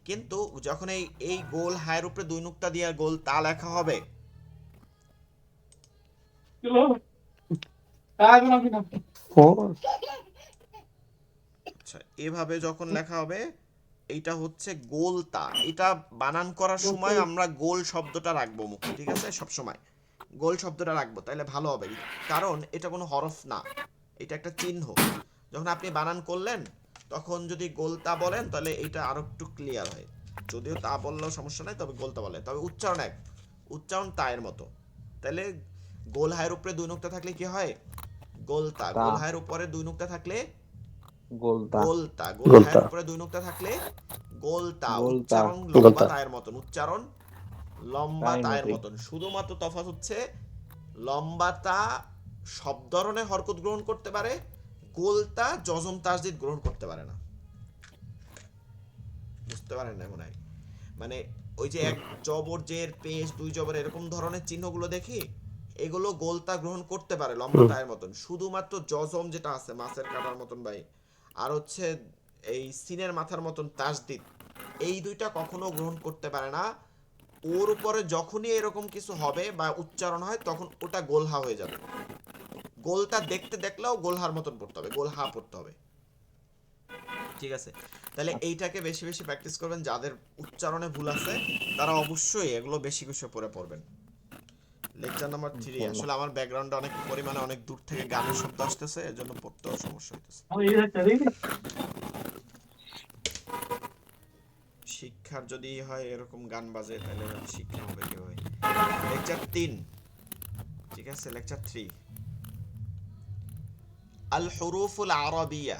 [SPEAKER 1] কিন্তু যখন এই এই গোল হায়ের উপরে দুই নুক্তা দিয়ে গোল তা লেখা হবে, আচ্ছা এভাবে যখন লেখা হবে, এইটা হচ্ছে গোলতা। এটা বানান করার সময় আমরা গোল শব্দটা রাখবো মুখে, ঠিক আছে? সব সময় গোল শব্দটা রাখবো, তাহলে ভালো হবে। কারণ এটা কোনো হরফ না, এটা একটা চিহ্ন। যখন আপনি বানান করলেন তখন যদি গোলতা বলেন তাহলে এটা আরো একটু ক্লিয়ার হয়। যদিও তা বললেও সমস্যা নাই, তবে গোলতা বলে। তবে উচ্চারণ এক, উচ্চারণ তায়ের মতো। তাহলে গোল হায়ের উপরে দুই নুক্তা থাকলে কি হয়? গোলতা।
[SPEAKER 3] তা
[SPEAKER 1] গোল হায়ের উপরে দুই নুক্তা থাকলে
[SPEAKER 3] গোলতা
[SPEAKER 1] গোলতা। গোল
[SPEAKER 2] গোলতা।
[SPEAKER 1] হায়ের উপরে দুই নুক্তা থাকলে গোলতা।
[SPEAKER 3] গোলতা
[SPEAKER 1] উচ্চারণ লম্বা
[SPEAKER 2] গোলতা।
[SPEAKER 1] তায়ের মতন। উচ্চারণ লম্বা
[SPEAKER 3] তাই
[SPEAKER 1] তায়ের
[SPEAKER 3] মতোই
[SPEAKER 1] মতন। শুধুমাত্র তফাৎ হচ্ছে লম্বা তা সব ধরনের হরকত গ্রহণ করতে পারে, গোলতা জজম তাসদিদ গ্রহণ করতে পারে না। বুঝতে পারেন না মনে হয়? মানে ওই যে এক জবর জের পেশ দুই জবর এরকম ধরনের চিহ্নগুলো দেখি, এগুলো গোলতা গ্রহণ করতে পারে লম্বা তায়ের মতন। শুধুমাত্র জজম যেটা আছে মাছের কাটার মতন ভাই, আর হচ্ছে এই সিনের মাথার মতন তাসদিদ, এই দুইটা কখনো গ্রহণ করতে পারে না। ওর উপরে যখনই এরকম কিছু হবে বা উচ্চারণ হয় তখন ওটা গোলহা হয়ে যাবে। গোলটা দেখতে দেখলেও গোলহার মতন পড়তে হবে, গোলহা পড়তে হবে। ঠিক আছে, তাহলে এইটাকে বেশি বেশি প্র্যাকটিস করবেন। যাদের উচ্চারণে ভুল আছে তারা অবশ্যই এগুলো বেশি বেশি পড়ে পড়বেন। Lecture number 3। আসলে আমার ব্যাকগ্রাউন্ডে অনেক পরিমাণে অনেক দূর থেকে গানের শব্দ আসতেছে, এর জন্য পড়তেও সমস্যা হইতেছে। শিক্ষার যদি হয় এরকম গান বাজে তাহলে শিক্ষা হবে কিভাবে? লেকচার 3, ঠিক আছে, লেকচার 3 আল হুরুফুল আরাবিয়া।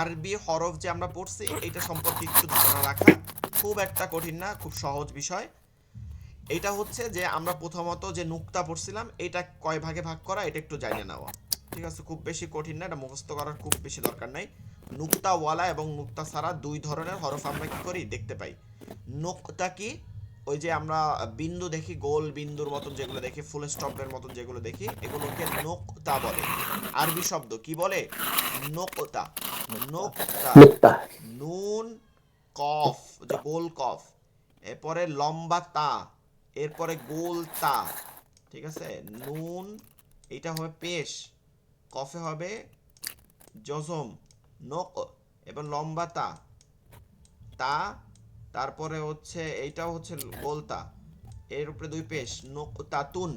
[SPEAKER 1] আরবি হরফ যে আমরা পড়ছি এটা সম্পর্কে একটু ধারণা রাখা, খুব একটা কঠিন না, খুব সহজ বিষয়। এটা হচ্ছে যে আমরা প্রথমত যে নুক্তা পড়ছিলাম এটা কয় ভাগে ভাগ করা এটা একটু জানিয়ে নেওয়া। ঠিক আছে, খুব বেশি কঠিন না, এটা মুখস্থ করার খুব বেশি দরকার নাই। নুক্তা ওয়ালা এবং নুক্তা ছাড়া দুই ধরনের হরফ আমরা কি করি দেখতে পাই। নুক্তা কি? ওই যে আমরা বিন্দু দেখি, গোল বিন্দুর মতন যেগুলো দেখি, ফুল স্টপের মতন যেগুলো দেখি, এগুলোকে নুক্তা বলে। আরবি শব্দ কি বলে? নুক্তা। নুক্তা,
[SPEAKER 2] নুক্তা,
[SPEAKER 1] নুন কফ, যে গোল কফ, এরপরে লম্বা তা, এরপরে গোল তা। ঠিক আছে, নুন এটা হবে পেশ, কফে হবে জজম নক, এবার লম্বা তা তা, তারপরে হচ্ছে এইটাও হচ্ছে গোলতা, এর উপরে দুই পেশ নক তাতুন,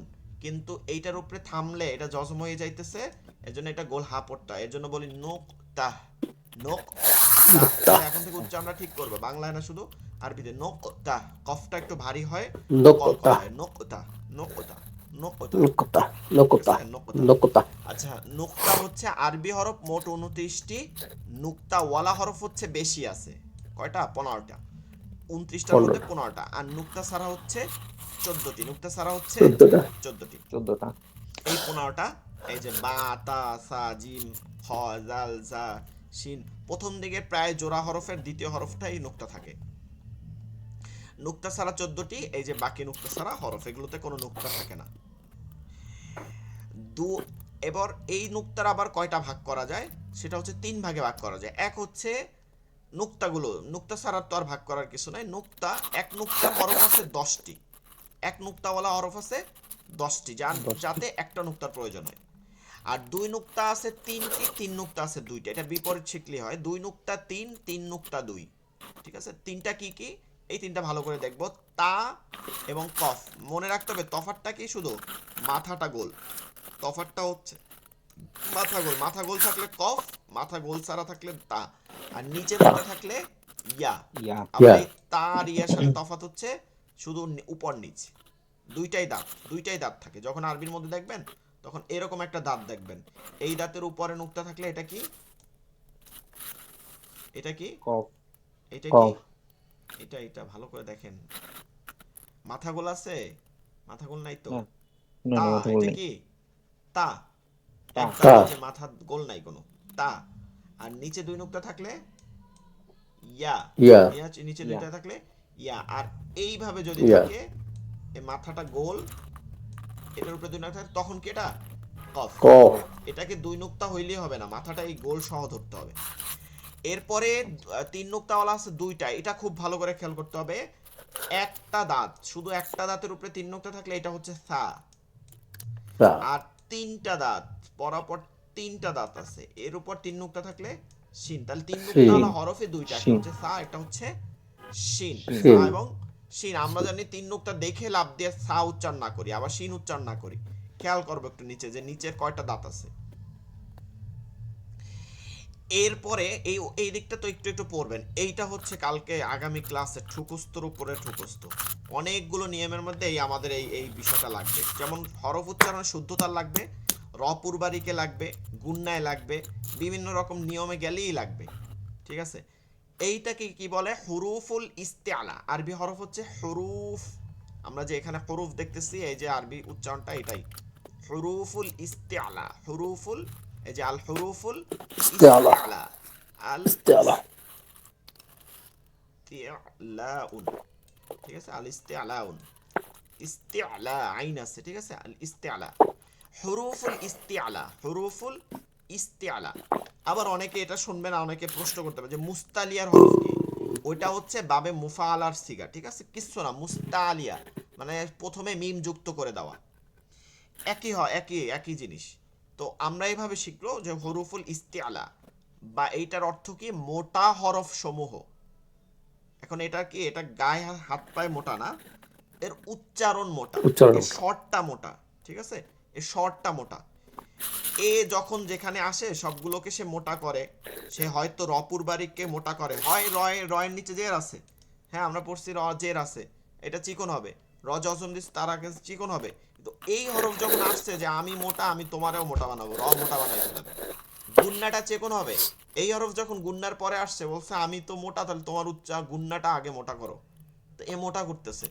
[SPEAKER 1] কিন্তু এইটার উপরে থামলে এটা জজম হয়ে যাইতেছে, এজন্য এটা গোল হা পড়তা, এর জন্য বলি নোক তা, নোক তা। এখন থেকে উচ্চারণটা ঠিক করবে, বাংলায় না শুধু আরবিতে। নোক তা, কফটা একটু ভারী হয়,
[SPEAKER 2] নকতা,
[SPEAKER 1] নোক তা, নোক তা, নোক তা।
[SPEAKER 2] নকতা, নকতা, নকতা।
[SPEAKER 1] আচ্ছা, নুক্তা হচ্ছে আরবি হরফ মোট 29টি, নুক্তা ওয়ালা হরফ হচ্ছে বেশি আছে, কয়টা? 15টা। 29টার মধ্যে 15টা, আর নুক্তা ছাড়া হচ্ছে 14টি। নুক্তা ছাড়া হচ্ছে 14টি।
[SPEAKER 3] 14টা।
[SPEAKER 1] এই 15টা, এই যে বা তা সা জিম খ জাল জা শিন, প্রথম দিকে প্রায় জোড়া হরফের দ্বিতীয় হরফটাই নুক্তা থাকে। নুক্তা ছাড়া 14টি, এই যে বাকি নুক্তা ছাড়া হরফ, এগুলোতে কোনো নুক্তা থাকে না। এবার এই নুক্তার আবার কয়টা ভাগ করা যায় সেটা হচ্ছে 3 ভাগে ভাগ করা যায়। এক হচ্ছে নুক্তাগুলো, নুক্তা ছাড়া তো আর ভাগ করার কিছু নাই। নুক্তা, এক নুক্তার হরফ আছে 10টি, এক নুক্তাওয়ালা হরফ আছে 10টি, যাতে একটা নুক্তার প্রয়োজন হয়। আর দুই নুক্তা আছে 3টি, 3 নুক্তা আছে 2টি, এটা বিপরীত শিখলে হয়। 2 নুক্তা 3, 3 নুক্তা 2। ঠিক আছে, তিনটা কি কি এই তিনটা ভালো করে দেখবো। তা এবং কফ মনে রাখতে হবে। তফাতটা কি? শুধু মাথাটা গোল, তফাতটা হচ্ছে মাথা গোল। মাথা গোল থাকলে কফ, মাথা গোল ছাড়া থাকলে তা, আর নিচে দুটো থাকলে ইয়া।
[SPEAKER 3] ইয়া।
[SPEAKER 1] আবার এই তা আর ইয়ার সাথে তফাৎ হচ্ছে শুধু উপর নিচ, দুইটাই দাঁত থাকে। যখন আরবির মধ্যে দেখবেন তখন এরকম একটা দাঁত দেখবেন, এই দাঁতের উপরে নুক্তা থাকলে এটা কি? এটা কি?
[SPEAKER 3] কফ।
[SPEAKER 1] এটা কি?
[SPEAKER 2] কফ।
[SPEAKER 1] এটা ভালো করে দেখেন। মাথা গোল আছে? মাথা গোল নাই তো?
[SPEAKER 3] না, না,
[SPEAKER 1] তা,
[SPEAKER 3] মাথা গোল
[SPEAKER 1] এটা
[SPEAKER 3] নেই।
[SPEAKER 1] কি? তা,
[SPEAKER 3] তা।
[SPEAKER 1] একটা যে মাথা গোল নাই কোনো, তা। আর নিচে দুই নুক্তা থাকলে ইয়া,
[SPEAKER 2] ইয়া,
[SPEAKER 1] নিচে
[SPEAKER 3] ইয়া।
[SPEAKER 1] দুইটা থাকলে ইয়া। আর এইভাবে যদি
[SPEAKER 2] ইয়া।
[SPEAKER 1] থাকে, এই মাথাটা গোল, এটার উপরে দুই নুক্তা থাকে, তখন কি এটা? কফ।
[SPEAKER 2] কফ।
[SPEAKER 1] এটাকে দুই নুক্তা হইলেই হবে না, মাথাটা এই গোল সহ ধরতে হবে। এরপরে 3 নুক্তাওয়ালা আছে 2টা, এটা খুব ভালো করে খেয়াল করতে হবে। একটা দাঁত, শুধু একটা দাঁতের উপরে 3 নুক্তা থাকলে এটা হচ্ছে সা।
[SPEAKER 2] তা,
[SPEAKER 1] আর 3টা দাঁত পরপর, 3টা দাঁত আছে, এর উপর 3 নুক্তা থাকলে শিন। তাহলে 3 নুক্তাওয়ালা হরফে 2টা, একটা
[SPEAKER 3] শিন।
[SPEAKER 1] হচ্ছে সা, একটা হচ্ছে শিন।
[SPEAKER 2] শিন।
[SPEAKER 1] সা এবং শিন। আমরা জানি 3 নুক্তা দেখে লাভ দিয়ে সা উচ্চারণ না করি, আবার শিন উচ্চারণ না করি। খেয়াল করবো একটু নিচে, যে নিচের কয়টা দাঁত আছে। এরপরে এই দিকটা তো একটু একটু পড়বেন। এইটা হচ্ছে কালকে আগামী ক্লাসে ঠুকুস্তর উপরে ঠুকুস্ত, অনেকগুলো নিয়মের মধ্যে এই আমাদের এই বিষয়টা লাগবে। যেমন হরফ উচ্চারণ শুদ্ধতার লাগবে, রপুরবারিকে লাগবে, গুন্নায় লাগবে, বিভিন্ন রকম নিয়মে গেলেই লাগবে। ঠিক আছে, এইটাকে কি বলে? হুরুফুল ইস্তেআলা। আরবি হরফ হচ্ছে হুরুফ। আমরা যে এখানে হরুফ দেখতেছি, এই যে আরবি উচ্চারণটা এটাই হুরুফুল ইস্তিআলা, হুরুফুল, এই যে আল হুরুফুল
[SPEAKER 2] ইস্তেআলা
[SPEAKER 1] ইস্তিআলা, আল
[SPEAKER 2] ইস্তেআলা
[SPEAKER 1] ইস্তিআলাউন, ঠিক আছে, আল ইস্তিআলাউন, ইস্তিআলা আইন আছে, ঠিক আছে, আল ইস্তিআলা, হুরুফুল ইস্তিআলা, হুরুফুল ইস্তিআলা। আবার অনেকে এটা শুনবে না, অনেকে প্রশ্ন করতে পারে যে মুস্তালিয়ার হরফ কি? ওইটা হচ্ছে বাবে মুফাআলার সিগা, ঠিক আছে, কিচ্ছু না, মুস্তালিয়া মানে প্রথমে মিম যুক্ত করে দেওয়া, একই হয়, একই জিনিস। তো আমরা এইভাবে শিখলো যে হরুফুল ইস্তিআলা বা এইটার অর্থ কি, মোটা হরফ সমূহ। এখন এটা কি, এটা গায়ে হাত পায়ে মোটা না, এর উচ্চারণ মোটা,
[SPEAKER 2] উচ্চারণ
[SPEAKER 1] এর শর্টটা মোটা, ঠিক আছে, এর শর্টটা মোটা। এ যখন যেখানে আসে সবগুলোকে সে মোটা করে, সে হয়তো রপুর বারিককে মোটা করে, হয় রয়ের নিচে জের আছে, হ্যাঁ আমরা পড়ছি র জের আছে, এটা চিকন হবে, র জজম দিস তার আগে চিকন হবে। তো এই হরফ যখন আসছে যে আমি মোটা, আমি তোমারেও মোটা বানাবো, র মোটা বানাই ফেলাবে, গুন্নাটা চিকন হবে। এই হরফ যখন গুন্নার পরে আসছে, বলছে আমি তো মোটা, তাহলে তোমার গুন্নাটা আগে মোটা করো, তো এ মোটা করতেছে।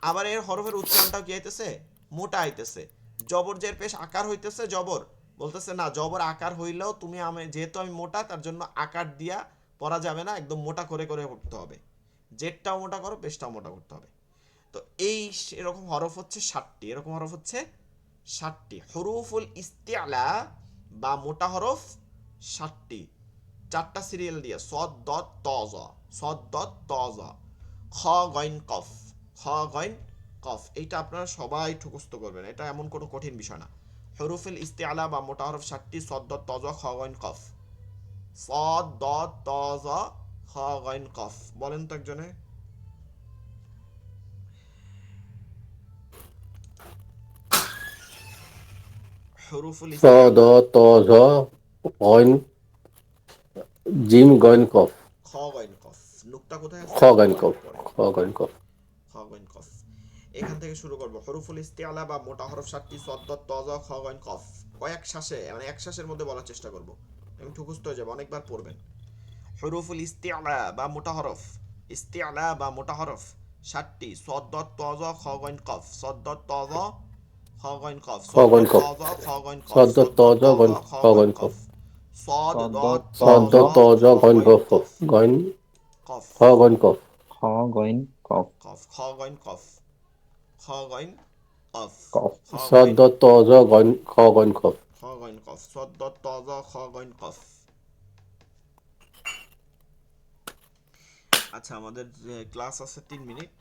[SPEAKER 1] আবার এর হরফের উচ্চারণটাও কি হইতেছে, মোটা হইতেছে। জবর জের পেশ আকার হইতেছে, জবর বলতেছে না, জবর আকার হইলেও তুমি আমি, যেহেতু আমি মোটা তার জন্য আকার দিয়া পড়া যাবে না, একদম মোটা করে করে পড়তে হবে, জেরটাও মোটা করো, পেশটাও মোটা করতে হবে। তো এই এরকম হরফ হচ্ছে 60টি, এরকম হরফ হচ্ছে 60টি হুরুফুল ইস্তিআলা বা মোটা হরফ 60টি, চারটা সিরিয়াল দিয়ে সদ দত তজ, সদ দত তজ, খ গইন কফ, খ গইন কফ। এইটা আপনারা সবাই মুখস্থ করবেন, এটা এমন কোনো কঠিন বিষয় না। হরুফুল ইস্তিআলা বা মোটা হরফ 60টি, সদ দত তজ, খ গইন কফ, সদ দত তজ, খ গইন কফ। বলেন তো একজনে। হরুফুল
[SPEAKER 2] স দ
[SPEAKER 1] ইস্তিআলা,
[SPEAKER 2] ত জ গইন জিম গইন কফ
[SPEAKER 1] খ গইন কফ, নুকতা কোথায়
[SPEAKER 2] খ
[SPEAKER 1] আছে,
[SPEAKER 2] গইন
[SPEAKER 1] পরে
[SPEAKER 2] কফ
[SPEAKER 1] পরে,
[SPEAKER 2] খ গইন কফ
[SPEAKER 1] খ গইন কফ। এখান থেকে শুরু করব। হরুফুল ইস্তিআলা বা মোটা হরফ 60টি, সদ দত তজ, খ গইন কফ। কয়েক শ্বাসে, মানে এক শ্বাসের মধ্যে বলার চেষ্টা করব, আমি মুখস্থ হয়ে যাব, অনেকবার পড়বেন। হরুফুল ইস্তিআলা বা মোটা হরফ, ইস্তিআলা বা মোটা হরফ 60টি, সদ দত তজ, খ গইন কফ, সদ দত তজ, খ গইন কফ,
[SPEAKER 2] খ
[SPEAKER 1] সদ
[SPEAKER 2] গইন
[SPEAKER 1] দত
[SPEAKER 2] কফ
[SPEAKER 1] তজ, খ গইন কফ,
[SPEAKER 2] সদ দ
[SPEAKER 1] সদ
[SPEAKER 2] ত
[SPEAKER 1] দত
[SPEAKER 2] জ
[SPEAKER 1] তজ,
[SPEAKER 2] গইন
[SPEAKER 1] খ
[SPEAKER 2] খ
[SPEAKER 1] গইন
[SPEAKER 2] গইন
[SPEAKER 1] কফ,
[SPEAKER 2] কফ
[SPEAKER 1] সদ
[SPEAKER 3] সদ
[SPEAKER 1] দত
[SPEAKER 2] সদ
[SPEAKER 1] তজ,
[SPEAKER 2] দ ত জ
[SPEAKER 1] খ
[SPEAKER 2] গইন
[SPEAKER 1] গইন
[SPEAKER 2] কফ
[SPEAKER 1] কফ,
[SPEAKER 2] গইন
[SPEAKER 1] কফ,
[SPEAKER 2] খ গইন কফ
[SPEAKER 3] খ গইন কফ,
[SPEAKER 1] কফ, খ গইন কফ, খ গইন কফ,
[SPEAKER 3] কফ,
[SPEAKER 1] খ
[SPEAKER 2] সদ
[SPEAKER 1] গইন,
[SPEAKER 2] দ ত জ গইন খ গইন কফ
[SPEAKER 1] খ গইন কফ, সদ দত তজ, খ গইন কফ। আচ্ছা, আমাদের ক্লাস আছে 3 মিনিট,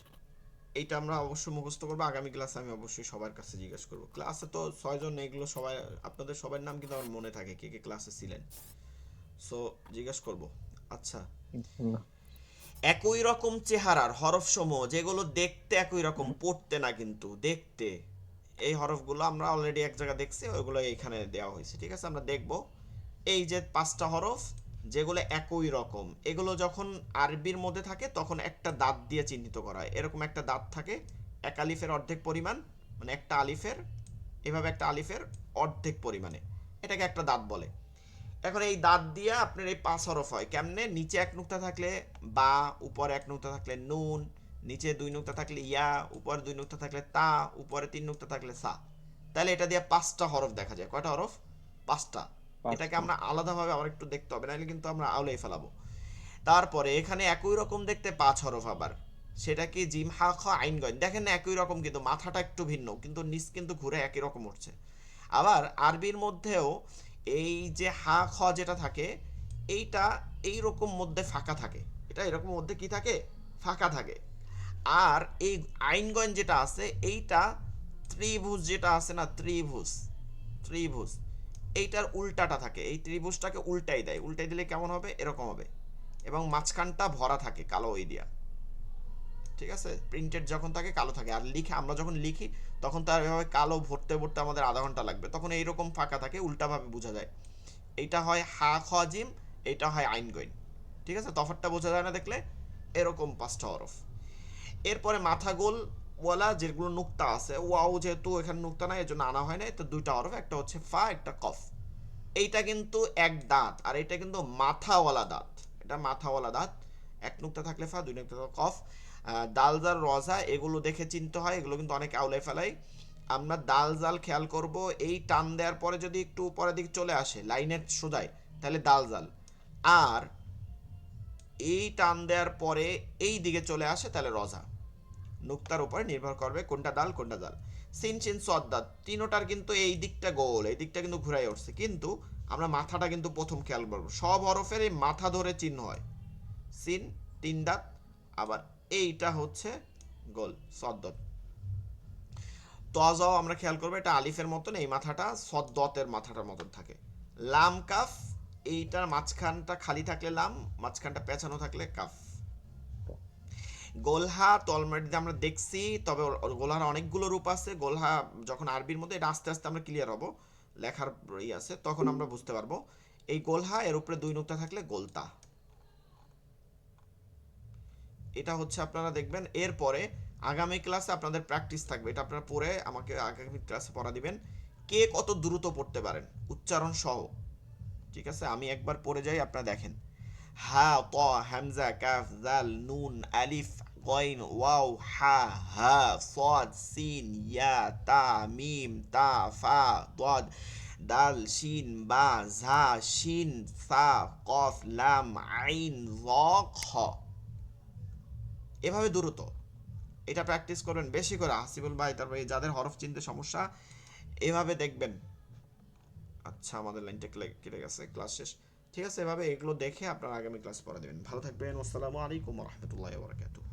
[SPEAKER 1] এইটা আমরা অবশ্যই মুখস্থ করবো। আগামী ক্লাসে আমি অবশ্যই সবার কাছে জিজ্ঞেস করবো। ক্লাসে তো 6 জন, এগুলো সবাই, আপনাদের সবার নাম কিন্তু আমার মনে থাকে, কে কে ক্লাসে ছিলেন, সো জিজ্ঞেস করব। আচ্ছা,
[SPEAKER 3] ইনশাআল্লাহ।
[SPEAKER 1] একই রকম চেহারার হরফ সমূহ, যেগুলো দেখতে একই রকম, পড়তে না কিন্তু দেখতে, এই হরফগুলো আমরা অলরেডি এক জায়গায় দেখছি, ওইগুলো এইখানে দেওয়া হয়েছে, ঠিক আছে, আমরা দেখব। এই যে 5টা হরফ যেগুলো একই রকম, এগুলো যখন আরবির মধ্যে থাকে তখন একটা দাঁত দিয়ে চিহ্নিত করা হয়। এরকম একটা দাঁত থাকে, এক আলিফের অর্ধেক পরিমাণ, মানে একটা আলিফের, এভাবে একটা আলিফের অর্ধেক পরিমাণে, এটাকে একটা দাঁত বলে। এখন এই দাঁত দিয়ে আপনার এই 5 হরফ হয় কেমনে, নিচে 1 নুক্তা থাকলে বা, উপরে 1 নুক্তা থাকলে নুন, নিচে 2 নুক্তা থাকলে ইয়া, উপরে 2 নুক্তা থাকলে তা, উপরে 3 নুক্তা থাকলে সা। তাহলে এটা দিয়ে 5টা হরফ দেখা যায়। কয়টা হরফ? 5টা। এটাকে
[SPEAKER 3] 5টা।
[SPEAKER 1] আমরা আলাদাভাবে আবার একটু দেখতে হবে, নাহলে কিন্তু আমরা আউলাই ফেলাবো। তারপরে এখানে একই রকম দেখতে 5 হরফ আবার, সেটা কি জিম হা খ আইন গইন। দেখেন না, একই রকম কিন্তু মাথাটা একটু ভিন্ন, কিন্তু নিচ কিন্তু ঘুরে একই রকম উঠছে। আবার আরবির মধ্যেও এই যে হা খ যেটা থাকে, এইটা এইরকম মধ্যে ফাঁকা থাকে, এটা এরকম মধ্যে কি থাকে, ফাঁকা থাকে। আর এই আইনগঞ্জ যেটা আছে, এইটা ত্রিভুজ যেটা আছে না, ত্রিভুজ, ত্রিভুজ এইটার উল্টাটা থাকে, এই ত্রিভুজটাকে উল্টাই দেয়, উল্টাই দিলে কেমন হবে, এরকম হবে, এবং মাঝখানটা ভরা থাকে কালো ওই দিয়া, ঠিক আছে, প্রিন্টেড যখন থাকে কালো থাকে। আর লিখে, আমরা যখন লিখি তখন তার এভাবে কালো ভরতে ভরতে আমাদের আধা ঘন্টা লাগবে, তখন এইরকম ফাঁকা থাকে, উল্টাভাবে বোঝা যায়। এইটা হয় হা খ জিম, এইটা হয় আইন গইন, ঠিক আছে, তফাৎটা বোঝা যায় না দেখলে। এরকম 5টা হরফ। এরপরে মাথা গোল ওয়ালা যেগুলো নুক্তা আছে, ওয়াও যেহেতু এখানে নুক্তা নাই এজন্য আনা হয় না, তো 2টা হরফ, একটা হচ্ছে ফা, একটা কফ। এইটা কিন্তু এক দাঁত, আর এটা কিন্তু মাথাওয়ালা দাঁত, এটা মাথাওয়ালা দাঁত, 1 নুক্তা থাকলে ফা, 2 নুক্তা থাকলে কফ। দালজার রজা এগুলো দেখে চিনতে হয়, এগুলো কিন্তু অনেক আউলাই ফেলাই। আমরা দাল জাল খেয়াল করব, এই টান দেওয়ার পরে যদি একটু উপরের দিকে চলে আসে লাইনের সোজায় তাহলে দাল জাল, আর এই টান দেওয়ার পরে এই দিকে চলে আসে তাহলে রজা। নুক্তার উপরে নির্ভর করবে কোনটা দাল কোনটা জাল। সিন চিন সদ্দাত তিনোটার কিন্তু এই দিকটা গোল, এই দিকটা কিন্তু ঘুরাই উঠছে, কিন্তু আমরা মাথাটা কিন্তু প্রথম খেয়াল করবো, সব হরফের এই মাথা ধরে চিহ্ন হয়। সিন 3 দাঁত, আবার এইটা হচ্ছে গোল সদ্দত। তজাও আমরা খেয়াল করবো, এটা আলিফের মতন, এই মাথাটা সদ্দতের মাথাটার মতন থাকে। লাম কাফ, এইটার মাঝখানটা খালি থাকলে লাম, মাঝখানটা পেঁচানো থাকলে কাফ। গোলহা তো অলরেডি আমরা দেখছি, তবে গোলহার অনেকগুলো রূপ আছে। গোলহা যখন আরবির মধ্যে, এটা আস্তে আস্তে আমরা ক্লিয়ার হব, লেখার আছে তখন আমরা বুঝতে পারবো। এই গোলহা, এর উপরে 2 নুক্তা থাকলে গোলতা। এটা হচ্ছে আপনারা দেখবেন। এরপরে আগামী ক্লাসে আপনাদের প্র্যাকটিস থাকবে, এটা আপনারা পড়ে আমাকে আগামী ক্লাসে পড়া দিবেন, কে কত দ্রুত পড়তে পারেন উচ্চারণ সহ। ঠিক আছে, আমি একবার পড়ে যাই, আপনারা দেখেন। হা, ত, হামজা, কাফ, জাল, নুন, আলিফ, গইন, ওয়াও, হা, হা, সদ, সিন, ইয়া, তা, মিম, তা, ফা, দদ, দাল, শিন, বা, ঝা, শিন, সা, কফ, লাম, আইন, র, খ। এভাবে দ্রুত এটা প্র্যাকটিস করবেন বেশি করে। হাসিবুল ভাই, তারপরে যাদের হরফ চিনতে সমস্যা, এভাবে দেখবেন। আচ্ছা, আমাদের লাইনটা কেটে গেছে, ক্লাস শেষ। ঠিক আছে, এভাবে এগুলো দেখে আপনারা আগামী ক্লাস পড়া দেবেন। ভালো থাকবেন। আসসালামু আলাইকুম ওয়া রাহমাতুল্লাহি ওয়া বারাকাতুহু।